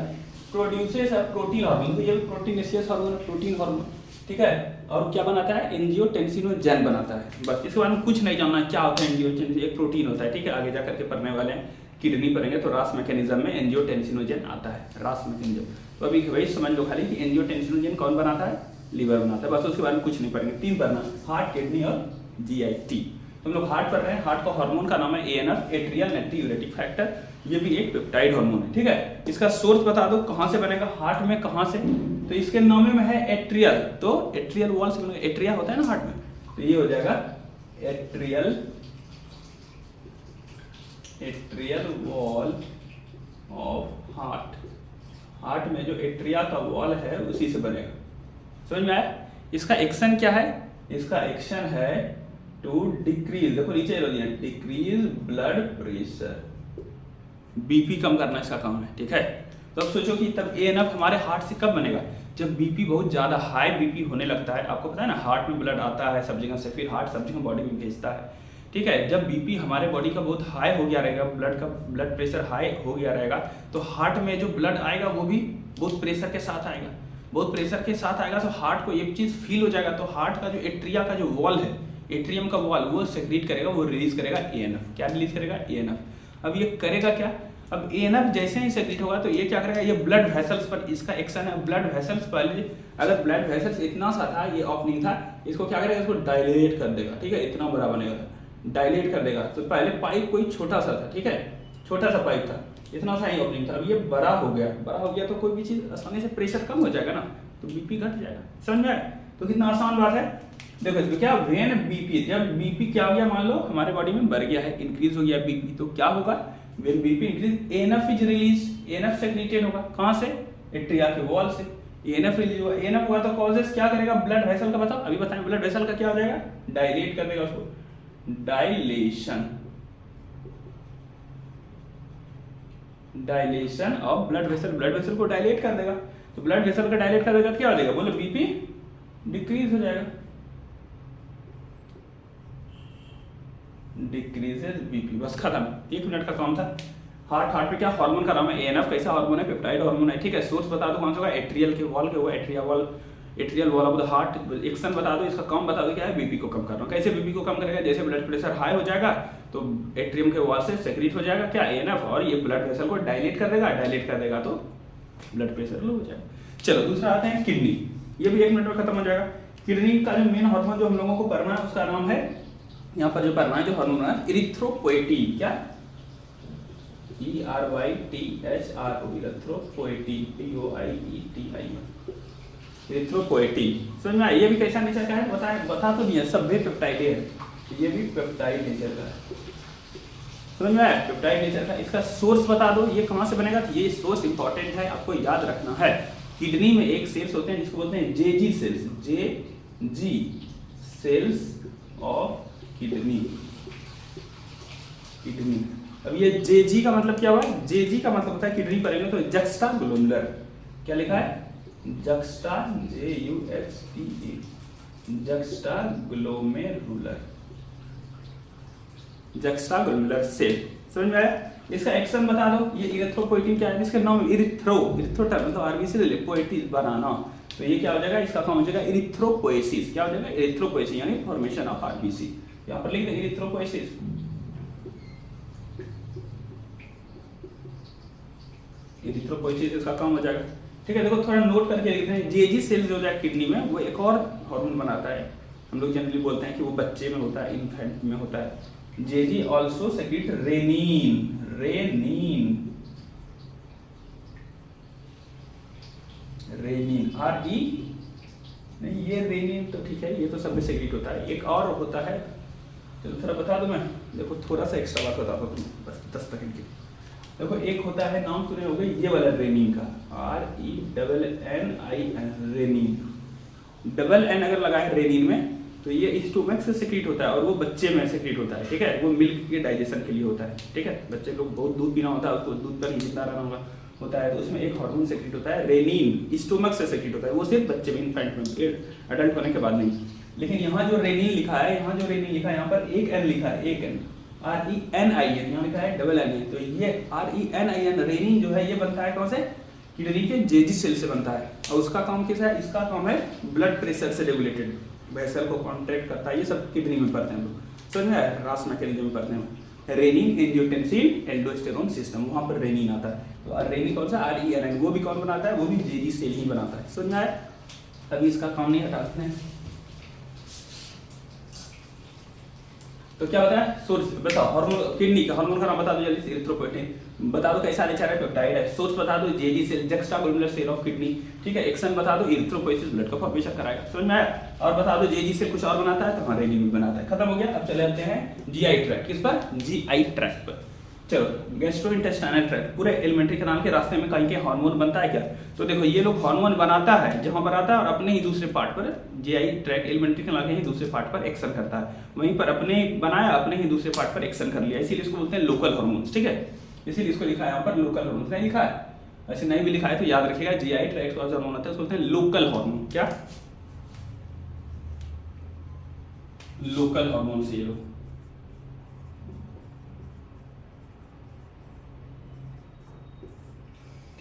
प्रोड्यूसेस प्रोटीन हार्मोन, तो ये प्रोटीनेशियस हार्मोन, प्रोटीन हार्मोन, ठीक है। और क्या बनाता है? एंजियोटेंसिनोजेन बनाता है, बस इसके बारे में कुछ नहीं जानना क्या होता है। एंजियोटेंसिन एक प्रोटीन होता है, ठीक है, आगे जाकर के पढ़ने वाले हैं, किडनी पढ़ेंगे तो रास मैकेनिज्म में एंजियोटेंसिनोजेन आता है, रास मैकेनिज्म। तो अभी वही समझ लो खाली कि एंजियोटेंसिनोजेन कौन बनाता है? लीवर बनाता है, बस उसके बारे में कुछ नहीं पढ़ेंगे। 3 पढ़ना, हार्ट, किडनी और GIT। हम लोग हार्ट पढ़ रहे हैं, हार्ट का हार्मोन का नाम है ANF, एट्रियल नाइट्रियूरेटिक फैक्टर। ये भी एक पेप्टाइड हार्मोन है, ठीक है। इसका सोर्स बता दो, कहां से बनेगा? हार्ट में, कहां से? तो इसके नाम में है एट्रियल, तो एट्रियल वॉल से बनेगा। एट्रिया होता है ना हार्ट में, तो ये हो जाएगा atrial wall of heart. Heart में जो एट्रिया का वॉल है उसी से बनेगा, समझ में आया। इसका एक्शन क्या है? इसका एक्शन है टू डिक्रीज, देखो नीचे डिक्रीज ब्लड प्रेशर, BP कम करना इसका काम है, ठीक है। तो अब सोचो कि तब ANF हमारे हार्ट से कब बनेगा? जब BP बहुत ज्यादा हाई BP होने लगता है। आपको पता है ना, हार्ट में ब्लड आता है सब जगह से, फिर हार्ट सब जगह बॉडी में भेजता है, ठीक है। जब बीपी हमारे बॉडी का बहुत हाई हो गया रहेगा, ब्लड प्रेशर हाई हो गया रहेगा, तो हार्ट में जो ब्लड आएगा वो भी बहुत प्रेशर के साथ आएगा। बहुत प्रेशर के साथ आएगा तो हार्ट को एक चीज फील हो जाएगा, तो हार्ट का जो एट्रिया का जो वॉल है, एट्रियम का वॉल, वो सेक्रेट करेगा, वो रिलीज करेगा एएनएफ। क्या रिलीज करेगा? एएनएफ। अब ये करेगा क्या? अब एएनएफ जैसे ही सेक्रेट होगा तो ये क्या करेगा, ये ब्लड वेसल्स पर इसका एक्शन है। ब्लड वेसल्स पहले अगर ब्लड वेसल्स इतना सा था, ये ओपनिंग था, इसको क्या करेगा, इसको डायलेट कर देगा। ठीक है, इतना बड़ा बनेगा, डायलेट कर देगा। तो पहले पाइप कोई छोटा सा था, ठीक है, छोटा सा पाइप था, इतना सा ही ओपनिंग था। अब ये बड़ा हो गया तो कोई भी चीज आसानी से प्रेशर कम हो जाएगा ना, तो बीपी घट जाएगा। समझ में आया? तो कितना आसान बात है। देखो इसको क्या, वेन बीपी, जब बीपी क्या हो गया, मान लो हमारे बॉडी में बढ़ गया है, इंक्रीज हो गया बीपी, तो क्या होगा, when BP increase ANF is release, ANF secreted होगा। कहां से? एट्रिया के वॉल से एएनएफ रिलीज हुआ। एएनएफ हुआ तो कॉजेस क्या करेगा, ब्लड वेसल का बताओ, अभी बताएं, ब्लड वेसल का क्या हो जाएगा, डायलेट कर देगा उसको, डायलेशन ऑफ ब्लड वेसल को डायलेट कर देगा। तो ब्लड वेसल का डायलेट कर देगा तो क्या हो जाएगा, बोलो बीपी डिक्रीज हो जाएगा, डिक्रीजेस बीपी। बस खत्म, 1 मिनट का काम था। हार्ट पे क्या हार्मोन का नाम है, एएनएफ। कैसा हार्मोन है? पेप्टाइड हार्मोन है। ठीक है, सोर्स बता दो कौन सा होगा, एट्रियल के वॉल के हुआ, atrial wall of the heart. Action बता दो, इसका काम बता दो क्या है, बीपी को कम करना। कैसे बीपी को कम करेगा, जैसे ब्लड प्रेशर हाई हो जाएगा तो एट्रियम के वॉल से सेक्रेट हो जाएगा क्या, एएनएफ, और ये ब्लड वेसल को डायलेट कर देगा तो ब्लड प्रेशर लो हो जाएगा। चलो दूसरा आते हैं किडनी। ये भी 1 मिनट में खत्म हो जाएगा। किडनी का जो मेन हार्मोन जो हम लोगों को पढ़ना है उसका नाम है, यहाँ पर जो पढ़ना है जो हार्मोन है, इरिथ्रोपोएटिन। क्या? ERYTHRO, erythropoietin, POIETIN, erythropoietin. समझ में आया? ये भी कैसा नेचर का है, बता तो नहीं है, सब भी पेप्टाइड है, ये भी पेप्टाइड नेचर का है। समझ में आया? पेप्टाइड नेचर का। इसका सोर्स बता दो, ये कहां से बनेगा, ये सोर्स इंपॉर्टेंट है, आपको याद रखना है। किडनी में एक सेल्स होते हैं जिसको बोलते हैं जेजी sales, Jazzy sales of kidney. अब ये जेजी का मतलब क्या हुआ, जेजी का मतलब होता है किडनी पढ़ेंगे तो जक्स्टाग्लोमेरुलर। क्या लिखा है, जक्स्टा, JUXTA, जक्स्टाग्लोमेरुलर सेल। समझ में आया? इसका एक्शन बता दो। ये इरिथ्रोपोएटिन क्या है, इसका नाम इरिथ्रो मतलब आरबीसी ले ले, पोएटिस बनाना, तो ये क्या हो जाएगा, इसका काम हो जाएगा इरिथ्रोपोएसिस। क्या हो जाएगा, इरिथ्रोपोएसिस, यानी फॉर्मेशन ऑफ आरबीसी। यहाँ पर लिख दे इरिथ्रोपोएसिस। इरिथ्रोपोएसिस इसका काम हो जाएगा। ठीक है, देखो थोड़ा नोट करके लिखते हैं। जेजी सेल्स जो है किडनी में, वो एक और हार्मोन बनाता है। हम लोग जनरली बोलते हैं कि वो बच्चे में होता है, इन्फेंट में होता है। जेजी ऑल्सो सेक्रेट रेनिन, RE नहीं, ये रेनिन तो ठीक है, ये तो सब में सेक्रेट होता है। एक और होता है, चलो थोड़ा बता दूं मैं, देखो थोड़ा सा एक्स्ट्रा बात बताता हूँ बस 10 सेकंड की। देखो एक होता है, नाम सुने होंगे ये वाला रेनिन का, RENNIN, रेनिन। डबल N अगर लगा है रेनिन में तो ये स्टोमक से सेक्रेट होता है और वो बच्चे में सेक्रेट होता है। ठीक है, वो मिल्क के डाइजेशन के लिए होता है। ठीक है, बच्चे लोग बहुत दूध पीना होता है, उसको दूध पर ही जितना रहना होता है, तो उसमें एक हार्मोन सेक्रेट होता है रेनिन, स्टोमक से सेक्रेट होता है। वो सिर्फ बच्चे में, इन्फेंट में, एडल्ट होने के बाद नहीं। लेकिन यहाँ जो रेनिन लिखा है, यहाँ पर एक N लिखा है, एक N, RENIN, यहाँ लिखा है डबल N। तो ये RENIN रेनिन जो है, ये बनता है कौन से, किडनी के जेजी सेल से बनता है। और उसका काम कैसा है, इसका काम है ब्लड प्रेशर से रेगुलेटेड, वेसल को कॉन्ट्रैक्ट करता है। ये सब किडनी में पढ़ते हैं लोग, समझ में आया? रास मैकेनिज्म में पढ़ते हैं। रेनिन, एंजियोटेंसिन, एल्डोस्टेरोन सिस्टम, वहां पर रेनिन आता है। तो रेनिन कौन सा, RENIN, वो भी कौन बनाता है, वो भी जेजी सेल ही बनाता है। समझ में आया? अभी इसका काम नहीं हटाते हैं। तो क्या होता है, सोर्स बताओ, हार्मोन, किडनी का हार्मोन का नाम बता दो जल्दी से, इरिथ्रोपोएटिन। बता दो कैसा नेचर है, पेप्टाइड है। सोर्स बता दो, JG cell, juxtaglomerular cell of kidney. ठीक है, एक्शन बता दो, इरिथ्रोपोएसिस, ब्लड का फॉर्मेशन कराएगा। समझ में आया? और बता दो जेजी सेल कुछ और बनाता है, तो हाँ रेनिन भी बनाता है। खत्म हो गया। अब चले जाते हैं जीआई ट्रैक्ट। किस पर, जीआई ट्रैक्ट पर। चलो, गैस्ट्रोइंटेस्टाइनल ट्रैक्ट, पूरे एलिमेंट्री कैनाल के रास्ते में कहीं के हार्मोन बनता है क्या, तो देखो ये लोग हार्मोन बनाता है जहां पर आता है, और अपने ही दूसरे पार्ट पर, जीआई ट्रैक्ट एलिमेंट्री कैनाल के ही दूसरे पार्ट पर एक्शन करता है। वहीं पर अपने बनाया, अपने ही दूसरे पार्ट पर एक्शन कर लिया, इसीलिए इसको बोलते हैं लोकल हार्मोन्स। ठीक है, इसीलिए इसको लिखा है यहाँ पर लोकल हार्मोन्स, नहीं लिखा है, ऐसे नहीं भी लिखा है तो याद रखिएगा। जीआई ट्रैक्ट का हार्मोन होता है उसको बोलते हैं लोकल हार्मोन। क्या, लोकल हार्मोन से ये लोग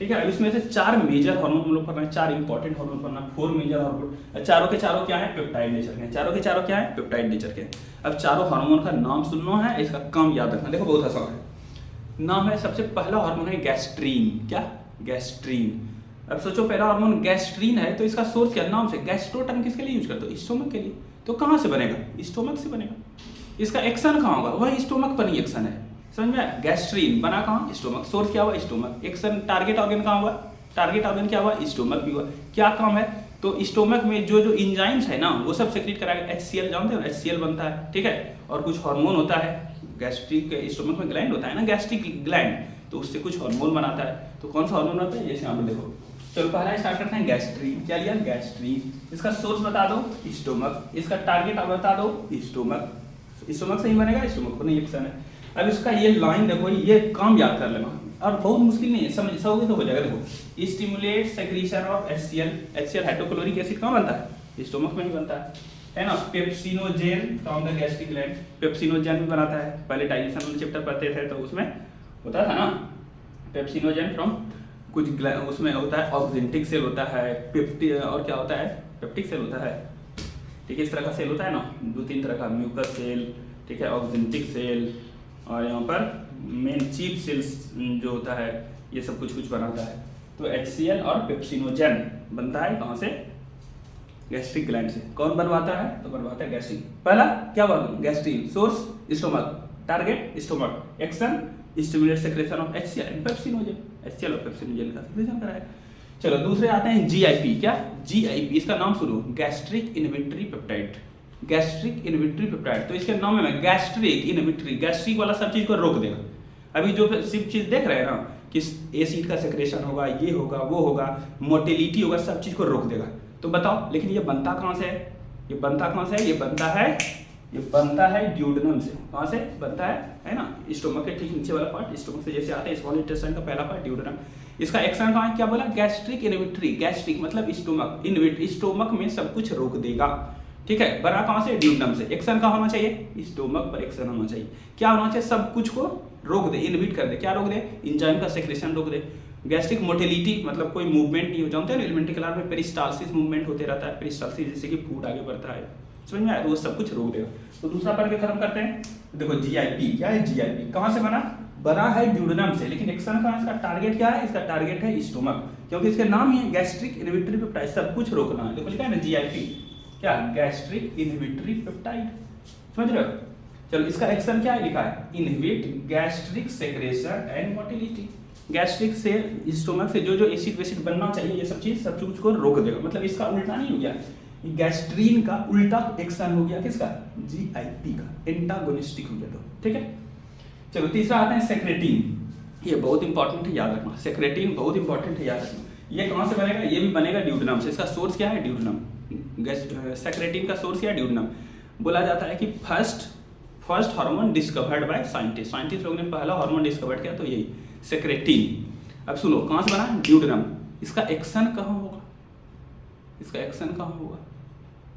ठीक है। अब इसमें से 4 मेजर हार्मोन हम लोग पढ़ना है, 4 इंपॉर्टेंट हार्मोन पढ़ना है, 4 मेजर हार्मोन, चारों के चारों क्या है, पेप्टाइड नेचर के, चारों के चारों क्या है, पेप्टाइड नेचर के। अब चारों हार्मोन का नाम सुनना है, इसका काम याद रखना। देखो बहुत आसान है। नाम है, सबसे पहला हार्मोन है गैस्ट्रीन। क्या, गैस्ट्रीन। अब सोचो पहला हार्मोन गैस्ट्रीन है तो इसका सोर्स क्या, नाम से गैस्ट्रो टर्म किसके लिए यूज करते हो, स्टोमक के लिए। तो कहाँ से बनेगा, स्टोमक से बनेगा। इसका एक्शन कहाँ होगा, वह स्टोमक पर ही एक्शन है, समझ में आया। गैस्ट्रीन बना कहाँ, स्टोमक, सोर्स क्या हुआ, स्टोमक। एक्शन टारगेट ऑर्गन कहाँ हुआ, टारगेट ऑर्गन क्या हुआ, स्टोमक भी हुआ। क्या काम है, तो स्टोमक में जो जो इंजाइम्स है ना वो सब सेक्रेट कराएगा। HCl जानते हो, HCl बनता है, ठीक है। और कुछ हार्मोन होता है, गैस्ट्रिक स्टोमक में ग्लैंड होता है ना, गैस्ट्रिक ग्लैंड, तो उससे कुछ हार्मोन बनाता है। तो कौन सा हार्मोन बनता है, जैसे यहाँ पे देखो। चलो पहला स्टार्ट करते हैं गैस्ट्रीन। क्या लिया, गैस्ट्रीन। इसका सोर्स बता दो, स्टोमक। इसका टारगेट आप बता दो, स्टोमक। स्टोमक से ही बनेगा, स्टोमक को नहीं एक्शन है। अब इसका ये लाइन देखो, ये काम याद कर लेना और बहुत मुश्किल नहीं है, समझ सकोगे तो हो जाएगा। देखो, stimulate secretion of HCl। HCl hydrochloric acid कहाँ बनता है, स्टोमक में ही बनता है ना। Pepsinogen from the gastric gland, pepsinogen भी बनाता है। पहले डाइजेशन वाले चैप्टर पढ़ते थे तो उसमें होता था ना, पेप्सिनोजेन फ्रॉम कुछ उसमें होता है, ऑक्जेंटिक सेल होता है, पेप्टिक, और क्या होता है, पेप्टिक सेल होता है, ठीक है। इस तरह का सेल होता है ना, 2-3 तरह का, म्यूकस सेल, ठीक है, ऑक्जेंटिक सेल, और यहाँ पर मेन चीफ सेल्स जो होता है, ये सब कुछ कुछ बनाता है। तो HCl और पेप्सिनोजेन बनता है कहाँ से, गैस्ट्रिक ग्लैंड से। कौन बनवाता है, तो बनवाता है गैस्ट्रिक। पहला क्या बन, gastrin. Source stomach, target stomach, action stimulate secretion of HCl and pepsinogen. HCl और पेप्सिनोजेन का सेक्रेशन कराएगा। चलो दूसरे आते हैं GIP। क्या, GIP, इसका नाम सुनो, gastric inhibitory peptide. Gastric inhibitory peptide, तो इसके नाम में गैस्ट्रिक इनहिबिटरी, गैस्ट्रिक वाला सब चीज को रोक देगा। अभी जो सब चीज देख रहे हैं ना कि एसिड का सेक्रेशन होगा, ये होगा, वो होगा, मोटिलिटी होगा, सब चीज को रोक देगा। तो बताओ, लेकिन ये बनता कहाँ से है, ये बनता कहाँ से है, ये बनता है ड्यूडेनम से। कहाँ से बनता है ना, स्टोमक के ठीक नीचे वाला पार्ट, स्टोमक से जैसे आता है स्मॉल इंटेस्टाइन का पहला पार्ट, ड्यूडेनम। इसका एक्शन कहाँ है, क्या बोला, गैस्ट्रिक इनहिबिटरी। गैस्ट्रिक मतलब स्टोमक, इनहिबिट स्टोमक में सब कुछ रोक देगा, ठीक है। बना कहाँ से, ड्यूडेनम से। एक्शन कहाँ होना चाहिए, स्टोमक पर एक्शन होना चाहिए। क्या होना चाहिए, सब कुछ को रोक दे, इनहिबिट कर दे। क्या रोक दे, एंजाइम का सेक्रेशन रोक दे। गैस्ट्रिक मोटिलिटी मतलब कोई मूवमेंट नहीं हो, जानते हैं ना एलिमेंट्री क्लास में पेरिस्टाल्सिस मूवमेंट होते रहता है, पेरिस्टाल्सिस जैसे कि फूड आगे बढ़ता है, समझ में आया, तो वो सब कुछ रोक देगा। तो दूसरा पार्ट खत्म करते हैं। देखो GIP, क्या है GIP, कहाँ से बना है ड्यूडेनम से, लेकिन एक्शन का इसका टारगेट क्या है, इसका टारगेट है स्टोमक, क्योंकि इसके नाम ही है गैस्ट्रिक इनहिबिटरी पेप्टाइड, सब कुछ रोकना है। देखो लिखा है ना GIP, क्या, गैस्ट्रिक इनहिबिटरी पेप्टाइड, समझ रहे हो। चलो इसका एक्शन क्या है, लिखा है inhibit gastric secretion and motility. Gastric से स्टोमक से जो जो एसिड वेसिड बनना चाहिए, ये सब कुछ को रोक देगा। मतलब इसका उल्टा नहीं हो गया, गैस्ट्रीन का उल्टा एक्शन हो गया किसका, GIP का, एंटागोनिस्टिक हो गया। तो ठीक है। चलो तीसरा आता है सेक्रेटिन। ये बहुत इंपॉर्टेंट है, याद रखना। सेक्रेटिन बहुत इंपॉर्टेंट है, याद रखना। ये कहाँ से बनेगा, ये भी बनेगा ड्यूडेनम से। इसका सोर्स क्या है, ड्यूडेनम। सेक्रेटिन का सोर्स क्या है, ड्यूडेनम। बोला जाता है कि first hormone discovered by scientist. Scientist लोगों ने पहला हार्मोन डिस्कवर्ड किया, तो यही सेक्रेटिन। अब सुनो, कहाँ से बना, ड्यूडेनम। इसका एक्शन कहाँ होगा, इसका एक्शन कहाँ होगा,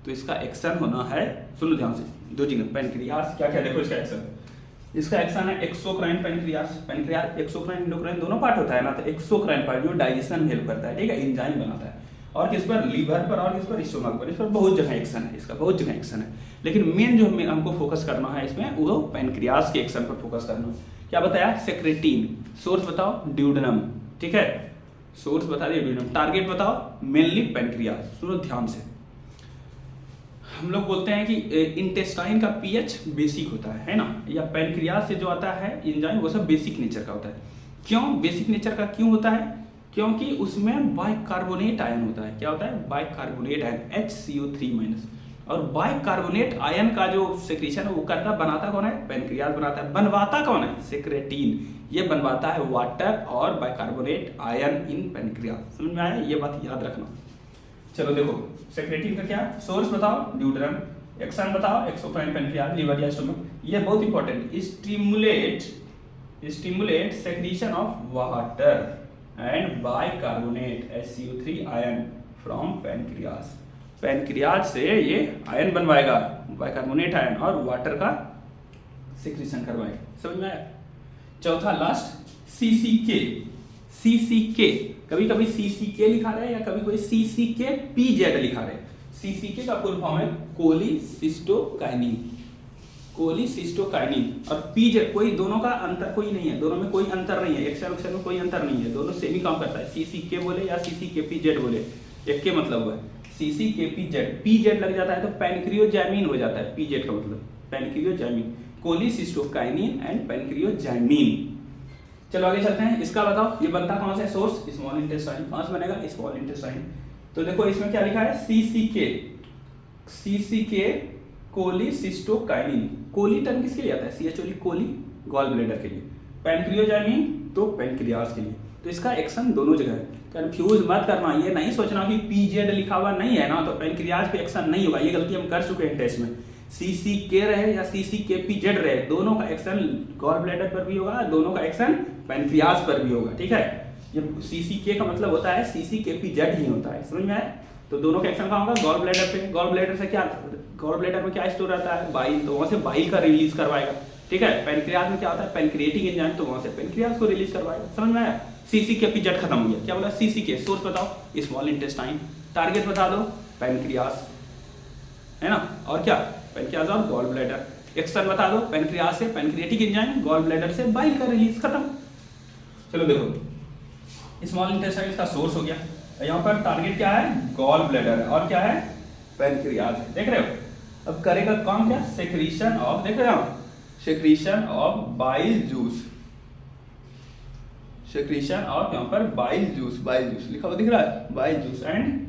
तो इसका एक्शन होना है, सुनो ध्यान से, दो चीजें, पैनक्रियास क्या क्या, देखो इसका एक्शन है exocrine pancreas. Pancreas exocrine endocrine दोनों पार्ट होता है ना, तो एक्सोक्राइन पार्ट जो डाइजेशन में हेल्प करता है, ठीक है, एंजाइम बनाता है। और किस पर, लीवर पर, और किस पर, स्टोमक पर। इस पर बहुत जगह एक्शन है, इसका बहुत जगह एक्शन है, लेकिन मेन जो हमको फोकस करना है इसमें, वो पैनक्रियास के एक्शन पर फोकस करना है। क्या बताया, सेक्रेटिन। सोर्स बताओ, ड्यूडेनम, ठीक है, सोर्स बता दिए ड्यूडेनम। टारगेट बताओ, मेनली पैनक्रियास। सुनो ध्यान से, हम लोग बोलते हैं कि इंटेस्टाइन का pH बेसिक होता है ना, या पैनक्रियास से जो आता है एंजाइम वो सब बेसिक नेचर का होता है। क्यों बेसिक नेचर का क्यों होता है, क्योंकि उसमें बाइकार्बोनेट आयन होता है। क्या होता है, बाइकार्बोनेट आयन, HCO3-। और बाइकार्बोनेट आयन का जो सेक्रेशन है वो करता बनाता कौन है, पैनक्रियास बनाता है। बनवाता कौन है, सेक्रेटिन। ये बनवाता है वाटर और बाइकार्बोनेट आयन इन पैनक्रियास। समझ में आया, ये बात याद रखना। चलो देखो, सेक्रेटिन का क्या, सोर्स बताओ ड्यूडेनम, एक्शन बताओ एक्सोक्राइन पैनक्रियास, लीवर या स्टोमक। ये बहुत important, stimulate secretion of water and bicarbonate HCO3 ion from pancreas. Pancreas से ये आयन बनवाएगा, बाइकार्बोनेट आयन, और वाटर का सेक्रेशन करवाएगा। समझ में आया। चौथा लास्ट, CCK। कभी कभी CCK लिखा रहे हैं या कभी कोई CCK-PZ लिखा रहे हैं। CCK का फुल फॉर्म है कोलिसिस्टोकाइनिन, कोलिसिस्टोकाइनिन, और PZ कोई दोनों का अंतर कोई नहीं है, दोनों में कोई अंतर नहीं है, एक्शन में कोई अंतर नहीं है, दोनों सेम ही काम करता है। CCK बोले या CCK-PZ बोले एक के मतलब हुआ है। CCK-PZ, PZ लग जाता है तो पैनक्रियोजाइमिन हो जाता है, PZ का मतलब पैनक्रियोजाइमिन, कोलिसिस्टोकाइनिन एंड पैनक्रियोजाइमिन। चलो आगे चलते हैं। इसका बताओ ये बनता कौन सा सोर्स, स्मॉल इंटेस्टाइन। कहां से बनेगा, स्मॉल इंटेस्टाइन। तो देखो इसमें क्या लिखा है, CCK कोलिसिस्टोकाइनिन। कोली टर्म किसके लिए आता है, CHOLI कोली, गॉल ब्लैडर के लिए, पैनक्रियोजाइमिन तो पैनक्रियाज के लिए। तो इसका एक्शन दोनों जगह है, कंफ्यूज मत करना, ये नहीं सोचना कि PZ लिखा हुआ नहीं है ना तो पैनक्रियाज पे एक्शन नहीं होगा, ये गलती हम कर चुके हैं टेस्ट में। CCK रहे या CCK-PZ रहे, दोनों का एक्शन गॉल ब्लैडर पर भी होगा, दोनों का एक्शन पैनक्रियाज पर भी होगा, ठीक है। ये CCK का मतलब होता है CCK-PZ ही होता है, समझ में आया। तो दोनों का एक्शन कहाँ होगा, गॉल ब्लैडर पे। गॉल ब्लैडर से क्या, गॉल ब्लैडर में क्या स्टोर रहता है, बाइल, तो वहां से बाइल का रिलीज करवाएगा, ठीक है। पैनक्रियाज में क्या होता है, पैनक्रिएटिक एंजाइम, तो वहां से पैनक्रियाज को रिलीज करवाएगा, समझ में आया। CCK-PZ खत्म हो गया। क्या बोला, CCK सोर्स बताओ स्मॉल इंटेस्टाइन, टारगेट बता दो पैनक्रियाज, है ना, और क्या पैनक्रियाज और गॉल ब्लैडर। एक्शन बता दो, पैनक्रियाज से पैनक्रिएटिक एंजाइम, गॉल ब्लैडर से बाइल का रिलीज, खत्म। चलो देखो स्मॉल इंटेस्टाइन का सोर्स हो गया, यहाँ पर टारगेट क्या है, गॉल ब्लैडर और क्या है, पैनक्रियाज है, देख रहे हो। अब करेगा काम क्या, सेक्रीशन ऑफ, देख रहे हो, secretion of bile juice, secretion of यहाँ पर बाइल जूस, बाइल जूस लिखा हुआ दिख रहा है, bile juice and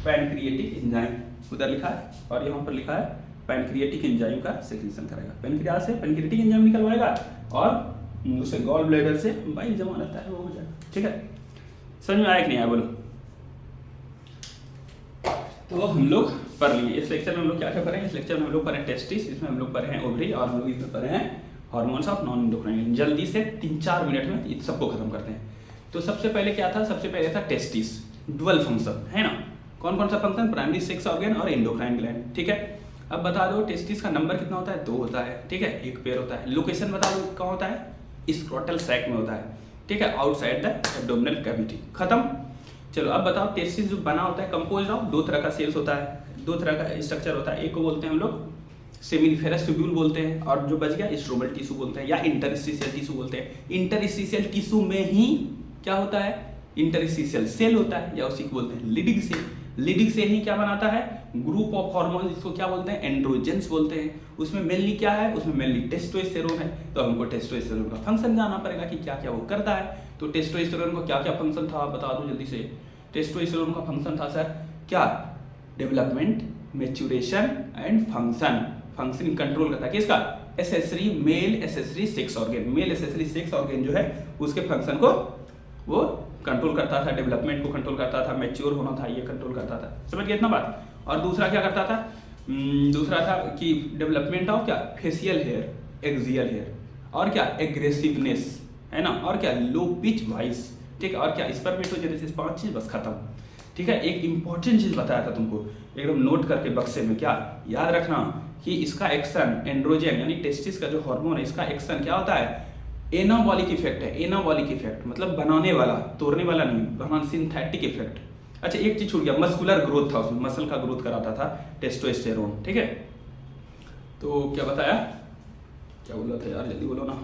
pancreatic enzyme उधर लिखा है, और यहाँ पर लिखा है पैनक्रिएटिक एंजाइम का सेक्रीशन करेगा, पैनक्रियाज से पैनक्रिएटिक एंजाइम निकलवाएगा और उसे गॉल ब्लैडर से बाइल जमा रहता है, वो हो जाएगा, ठीक है। समझ में आया कि नहीं आया, बोलो। तो हम लोग पढ़ लिए, इस लेक्चर में हम लोग क्या क्या पढ़े, इस लेक्चर में हम लोग पढ़े टेस्टिस, इसमें हम लोग पढ़े हैं ओवरी, और हम लोग इसमें पढ़े हैं हार्मोन्स ऑफ नॉन एंडोक्राइन। जल्दी से 3-4 मिनट में इस सबको खत्म करते हैं। तो सबसे पहले क्या था, सबसे पहले था टेस्टिस, डुअल फंक्शन, है ना। कौन कौन सा फंक्शन, प्राइमरी सेक्स ऑर्गन और एंडोक्राइन ग्लैंड, ठीक है। अब बता दो टेस्टिस का नंबर कितना होता है, 2 होता है, ठीक है, एक पेयर होता है। लोकेशन बता दो कहाँ होता है, स्क्रोटल सैक में होता है, ठीक है, आउटसाइड द एब्डोमिनल कैविटी, खत्म। चलो अब बताओ टेस्टिस जो बना होता है कंपोज्ड ऑफ 2 तरह का सेल्स होता है, 2 तरह का स्ट्रक्चर होता है। एक को बोलते हैं हम लोग सेमिनिफेरस ट्यूब्यूल बोलते हैं, और जो बच गया स्ट्रोमल टिश्यू बोलते हैं या इंटरस्टिशियल टिश्यू बोलते हैं। इंटरस्टिशियल टिश्यू में ही क्या होता है, इंटरस्टिशियल सेल होता है, या उसी को बोलते हैं लीडिंग सेल। लीडिंग सेल ही क्या बनाता है, ग्रुप ऑफ हार्मोन, जिसको क्या बोलते हैं, एंड्रोजेंस बोलते हैं। उसमें मेनली क्या है, उसमें मेनली टेस्टोस्टेरोन है। तो हमको टेस्टोस्टेरोन का फंक्शन जानना पड़ेगा कि क्या क्या वो करता है। तो टेस्टोस्टेरोन को क्या क्या फंक्शन था बता दो जल्दी से। टेस्टोस्टेरोन का फंक्शन था सर क्या, development, maturation and function, functioning control करता है किसका, accessory male accessory sex organ, male accessory sex organ जो है उसके फंक्शन को वो कंट्रोल करता था, डेवलपमेंट को कंट्रोल करता था, मैच्योर होना था ये कंट्रोल करता था, समझ गए इतना बात। और दूसरा क्या करता था, दूसरा था कि डेवलपमेंट ऑफ क्या, फेशियल हेयर, एक्सियल हेयर, और क्या एग्रेसिवनेस, है ना, और क्या लो पिच वॉइस, ठीक है, और क्या स्पर्मेटोजेनेसिस, 5 चीज बस खत्म, ठीक है। एक इंपॉर्टेंट चीज बताया था तुमको, एकदम नोट करके बक्से में, क्या याद रखना कि इसका एक्शन एंड्रोजन यानी टेस्टिस का जो हार्मोन है इसका एक्शन क्या होता है, एनाबॉलिक इफेक्ट है। एनाबॉलिक इफेक्ट मतलब बनाने वाला, तोड़ने वाला नहीं, बनाना, सिंथेटिक इफेक्ट। अच्छा एक चीज छूट गया, मस्कुलर ग्रोथ था, उसमें मसल का ग्रोथ कराता था टेस्टोस्टेरोन, ठीक है। तो क्या बताया, क्या बोल रहा था यार, जल्दी बोलो ना।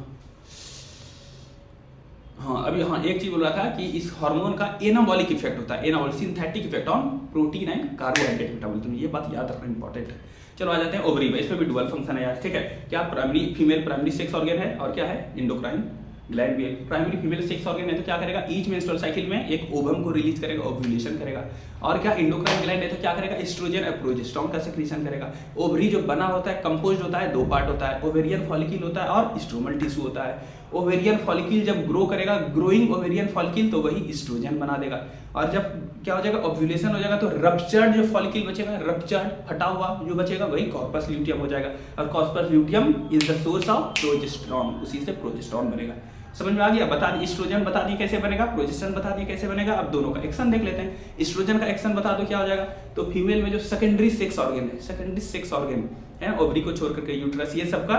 हाँ अभी हाँ एक चीज बोल रहा था कि इस हार्मोन का एनाबॉलिक इफेक्ट होता है, anabolic synthetic effect on protein and carbohydrate metabolism, ये बात याद रखना इंपॉर्टेंट है। चलो आ जाते हैं ओवरी में, इसमें भी डुअल फंक्शन है यार, ठीक है। क्या primary female primary sex organ है, और क्या है एंडोक्राइन ग्लैंड भी है। प्राइमरी फीमेल सेक्स ऑर्गन है तो क्या करेगा, ईच मेंस्ट्रुअल साइकिल में एक ओवम को रिलीज करेगा, ओव्यूलेशन करेगा। और क्या एंडोक्राइन ग्लैंड है तो क्या करेगा, एस्ट्रोजन और प्रोजेस्टेरोन का सेक्रीशन करेगा। ओवरी जो बना होता है कंपोज्ड होता है 2 पार्ट होता है, ओवेरियन फॉलिकल होता है और स्ट्रोमल टिश्यू होता है। ओवेरियन फॉलिकल जब ग्रो करेगा, ग्रोइंग ओवेरियन फॉलिकल, तो वही एस्ट्रोजन बना देगा। और जब क्या हो जाएगा, ओव्यूलेशन हो जाएगा, तो रप्चर्ड जो फॉलिकल बचेगा, रप्चर्ड फटा हुआ जो बचेगा वही कॉर्पस ल्यूटियम हो जाएगा। और corpus luteum is the source of progesterone, उसी से प्रोजेस्टेरोन बनेगा। समझ में आ गया, बता दी एस्ट्रोजन बता दी कैसे बनेगा, प्रोजेस्टेरोन बता दी कैसे बनेगा। अब दोनों का एक्शन देख लेते हैं। एस्ट्रोजन का एक्शन बता दो क्या हो जाएगा, तो फीमेल में जो सेकेंडरी सेक्स ऑर्गन है, सेकेंडरी सेक्स ऑर्गन है ओवरी को छोड़ करके यूट्रस, ये सबका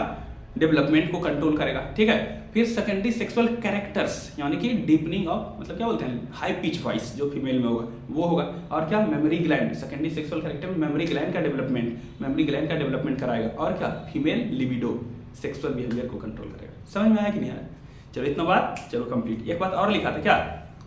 डेवलपमेंट को कंट्रोल करेगा, ठीक है। फिर सेकेंडरी सेक्सुअल कैरेक्टर्स यानी कि डीपनिंग ऑफ मतलब क्या बोलते हैं हाई पिच वॉइस जो फीमेल में होगा वो होगा। और क्या memory gland, secondary sexual character में मेमोरी ग्लैंड का डेवलपमेंट कराएगा। और क्या फीमेल लिबिडो सेक्सुअल बिहेवियर को कंट्रोल करेगा। समझ में आया कि नहीं आया? चलो इतना बात, चलो कंप्लीट। एक बात और लिखा था क्या,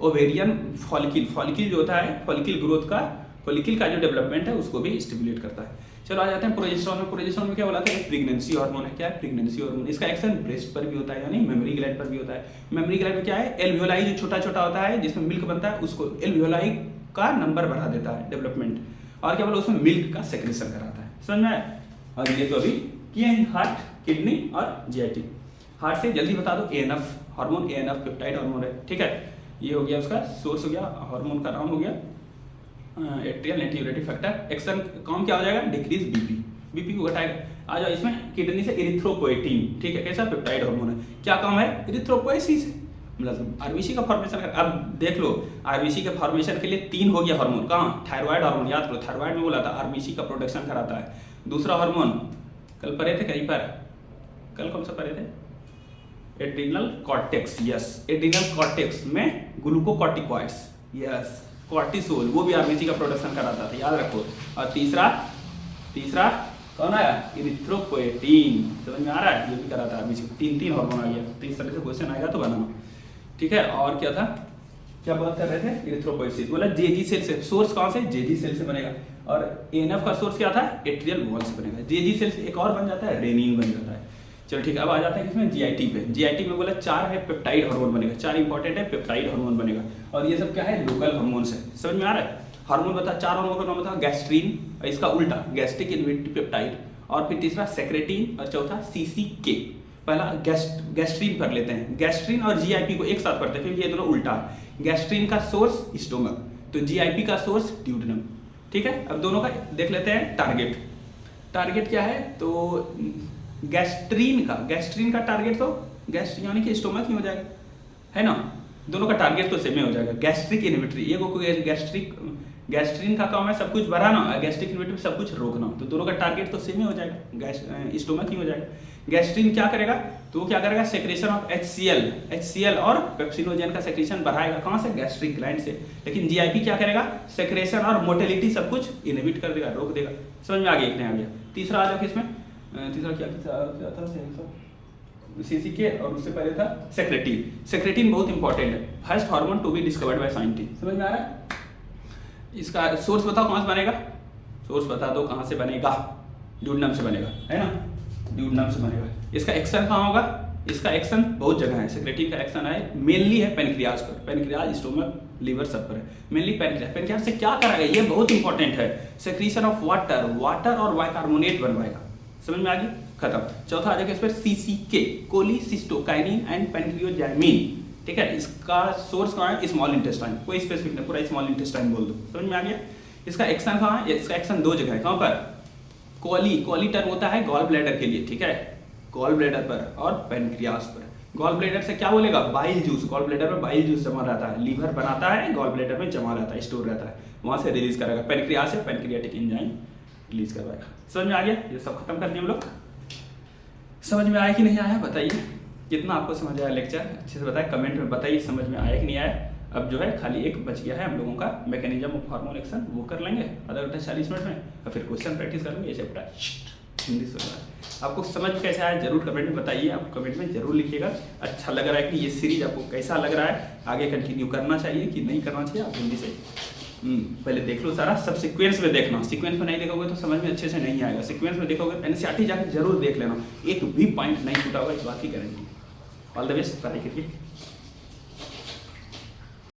ओवेरियन फॉलिकिल जो होता है फॉलिकिल ग्रोथ का, फॉलिकिल का जो डेवलपमेंट है उसको भी स्टिमुलेट करता है। चलो आ जाते हैं प्रोजेस्टेरॉन में। प्रोजेस्टेरॉन में क्या बोला था, एक प्रेगनेंसी हार्मोन है। क्या है? Pregnancy hormone. इसका एक्शन ब्रेस्ट पर भी होता है यानी मेमोरी ग्लैंड पर भी होता है। मेमोरी ग्लैंड में क्या है, एल्वियोलाई जो छोटा छोटा होता है जिसमें मिल्क बनता है उसको एल्वियोलाई का नंबर बढ़ा देता है डेवलपमेंट। और क्या बोला, उसमें मिल्क का सेक्रेशन कराता है। समझ में आया? और ये तो अभी किए हैं हार्ट, किडनी और जीआईटी। हार्ट से जल्दी बता दो, ANF hormone, ANF peptide hormone है, ठीक है। ये हो गया उसका सोर्स हो गया, हार्मोन का नाम हो गया एट्रियल नेटिविटी फैक्टर। एक्शन काम क्या हो जाएगा, डिक्रीज बीपी को घटाएगा। आ जाओ इसमें किडनी से इरिथ्रोपोएटिन, ठीक है, कैसा पेप्टाइड हार्मोन है। क्या काम है, इरिथ्रोपोएसिस मतलब आरबीसी का फॉर्मेशन। अब देख लो आरबीसी के फॉर्मेशन के लिए 3 हो गया हार्मोन। कहाँ, थायराइड हार्मोन, याद करो थायराइड में बोला था आरबीसी का प्रोडक्शन कराता है। दूसरा हार्मोन कल पढ़े थे कहीं पर, कल कौन सा पढ़े थे, adrenal cortex. Yes, adrenal cortex में ग्लूकोकॉर्टिकॉइड्स, यस, कॉर्टिसोल, वो भी आरबीसी का प्रोडक्शन कराता था, याद रखो। और तीसरा कौन आया, इरिथ्रोपोएटिन। समझ में आ रहा है, ये भी कराता है आरबीसी। 3 हार्मोन आ गया। तो इस तरह से क्वेश्चन आएगा तो बनाना, ठीक है। और क्या था, क्या बात कर रहे थे, इरिथ्रोपोएसिस बोला जेजी सेल से। सोर्स कौन से, जेजी सेल से बनेगा। और एएनएफ का सोर्स क्या था, एट्रियल वॉल से बनेगा। जेजी सेल से एक और बन जाता है, रेनिन बन जाता है। चलो ठीक है, अब आ जाता है इसमें जीआईटी पे। जीआईटी में बोला 4 है पेप्टाइड हार्मोन बनेगा, 4 इंपॉर्टेंट है पेप्टाइड हार्मोन बनेगा। और ये सब क्या है, लोकल हार्मोन्स है। समझ में आ रहा है? हार्मोन बता, 4 हार्मोन का नाम बता, गैस्ट्रीन, इसका उल्टा गैस्ट्रिक इनहिबिटरी पेप्टाइड, और फिर तीसरा सेक्रेटिन, और चौथा सीसीके। पहला गैस्ट्रीन कर लेते हैं, गैस्ट्रीन और जीआईपी को एक साथ पढ़ते हैं, फिर ये दोनों उल्टा। गैस्ट्रीन का सोर्स स्टोमक, तो जीआईपी का सोर्स ड्यूडेनम, ठीक है। अब दोनों का देख लेते हैं टारगेट क्या है, तो गैस्ट्रीन का टारगेट तो गैस्ट्रिक यानी कि स्टोमक ही हो जाएगा, है ना। दोनों का टारगेट तो सेम ही हो जाएगा। गैस्ट्रिक इनहिबिटरी, ये को गैस्ट्रीन का काम है सब कुछ बढ़ाना, गैस्ट्रिक इनहिबिटरी सब कुछ रोकना, तो दोनों का टारगेट तो सेम ही हो जाएगा, स्टोमक ही हो जाएगा। गैस्ट्रीन क्या करेगा, तो वो क्या करेगा, सेक्रेशन ऑफ HCl और पेप्सिनोजेन का सेक्रेशन बढ़ाएगा। कहाँ से, गैस्ट्रिक ग्लैंड से। लेकिन जीआईपी क्या करेगा, सेक्रेशन और मोटिलिटी सब कुछ इनहिबिट कर देगा, रोक देगा। समझ में आ गया? तीसरा आ जाओ किसमें, तीसरा क्या था, सीसीके, और उससे पहले था सेक्रेटिन बहुत इंपॉर्टेंट है, first hormone to be discovered by scientist. समझ में आ रहा है? इसका सोर्स बताओ कहाँ से बनेगा, सोर्स बता दो कहाँ से बनेगा, ड्यूडेनम से बनेगा, है ना, ड्यूडेनम से बनेगा। इसका एक्शन कहाँ होगा, इसका एक्शन बहुत जगह है। सेक्रेटिन का एक्शन है मेनली है पेनक्रियाज पर, पेनक्रियाज, स्टोमक, लीवर सब पर है, मेनली पेनक्रियाज से क्या कराएगा, ये बहुत इंपॉर्टेंट है, सेक्रीशन ऑफ वाटर और बाइकार्बोनेट बनवाएगा। समझ में आ गई, खत्म। चौथा आ जाएगा इस पर सीसीके, कोलिसिस्टोकाइनिन एंड पेनक्रियोजाइमिन, ठीक है। इसका सोर्स कहाँ है, स्मॉल इंटेस्टाइन, कोई स्पेसिफिक नहीं, पूरा स्मॉल इंटेस्टाइन बोल दो। समझ में आ गया? इसका एक्शन कहाँ है, इसका एक्शन 2 जगह है। कहाँ पर, कोली टर्म होता है गॉल ब्लैडर के लिए, ठीक है, गॉल ब्लैडर पर और पेनक्रियाज पर। गॉल ब्लैडर से क्या बोलेगा, बाइल जूस, गॉल ब्लैडर में बाइल जूस जमा रहता है, लीवर बनाता है, गॉल ब्लैडर में जमा रहता है, स्टोर रहता है, वहां से रिलीज करेगा, पेनक्रियाज से पेनक्रियाटिक एंजाइम रिलीज करवाएगा। समझ में आ गया? ये सब खत्म कर दिए हम लोग। समझ में आया कि नहीं आया, बताइए कितना आपको समझ आया लेक्चर, अच्छे से बताए, कमेंट में बताइए समझ में आया कि नहीं आया। अब जो है खाली एक बच गया है हम लोगों का मैकेनिज्म ऑफ हार्मोन एक्शन, वो कर लेंगे आधा घंटा 40 मिनट में, और फिर क्वेश्चन प्रैक्टिस कर लेंगे। ये चैप्टर हिंदी से आपको समझ में कैसा आया जरूर कमेंट में बताइए, आप कमेंट में जरूर लिखिएगा। अच्छा लग रहा है कि ये सीरीज आपको कैसा लग रहा है, आगे कंटिन्यू करना चाहिए कि नहीं करना चाहिए, आप जल्दी से पहले देख लो सारा, सब सीक्वेंस में देखना, सीक्वेंस में नहीं देखोगे तो समझ में अच्छे से नहीं आएगा, सीक्वेंस में देखोगे एनसीईआरटी जाकर जरूर देख लेना, एक भी पॉइंट नहीं छूटा होगा, इस बात की गारंटी। ऑल द बेस्ट, पढ़ाई करिए।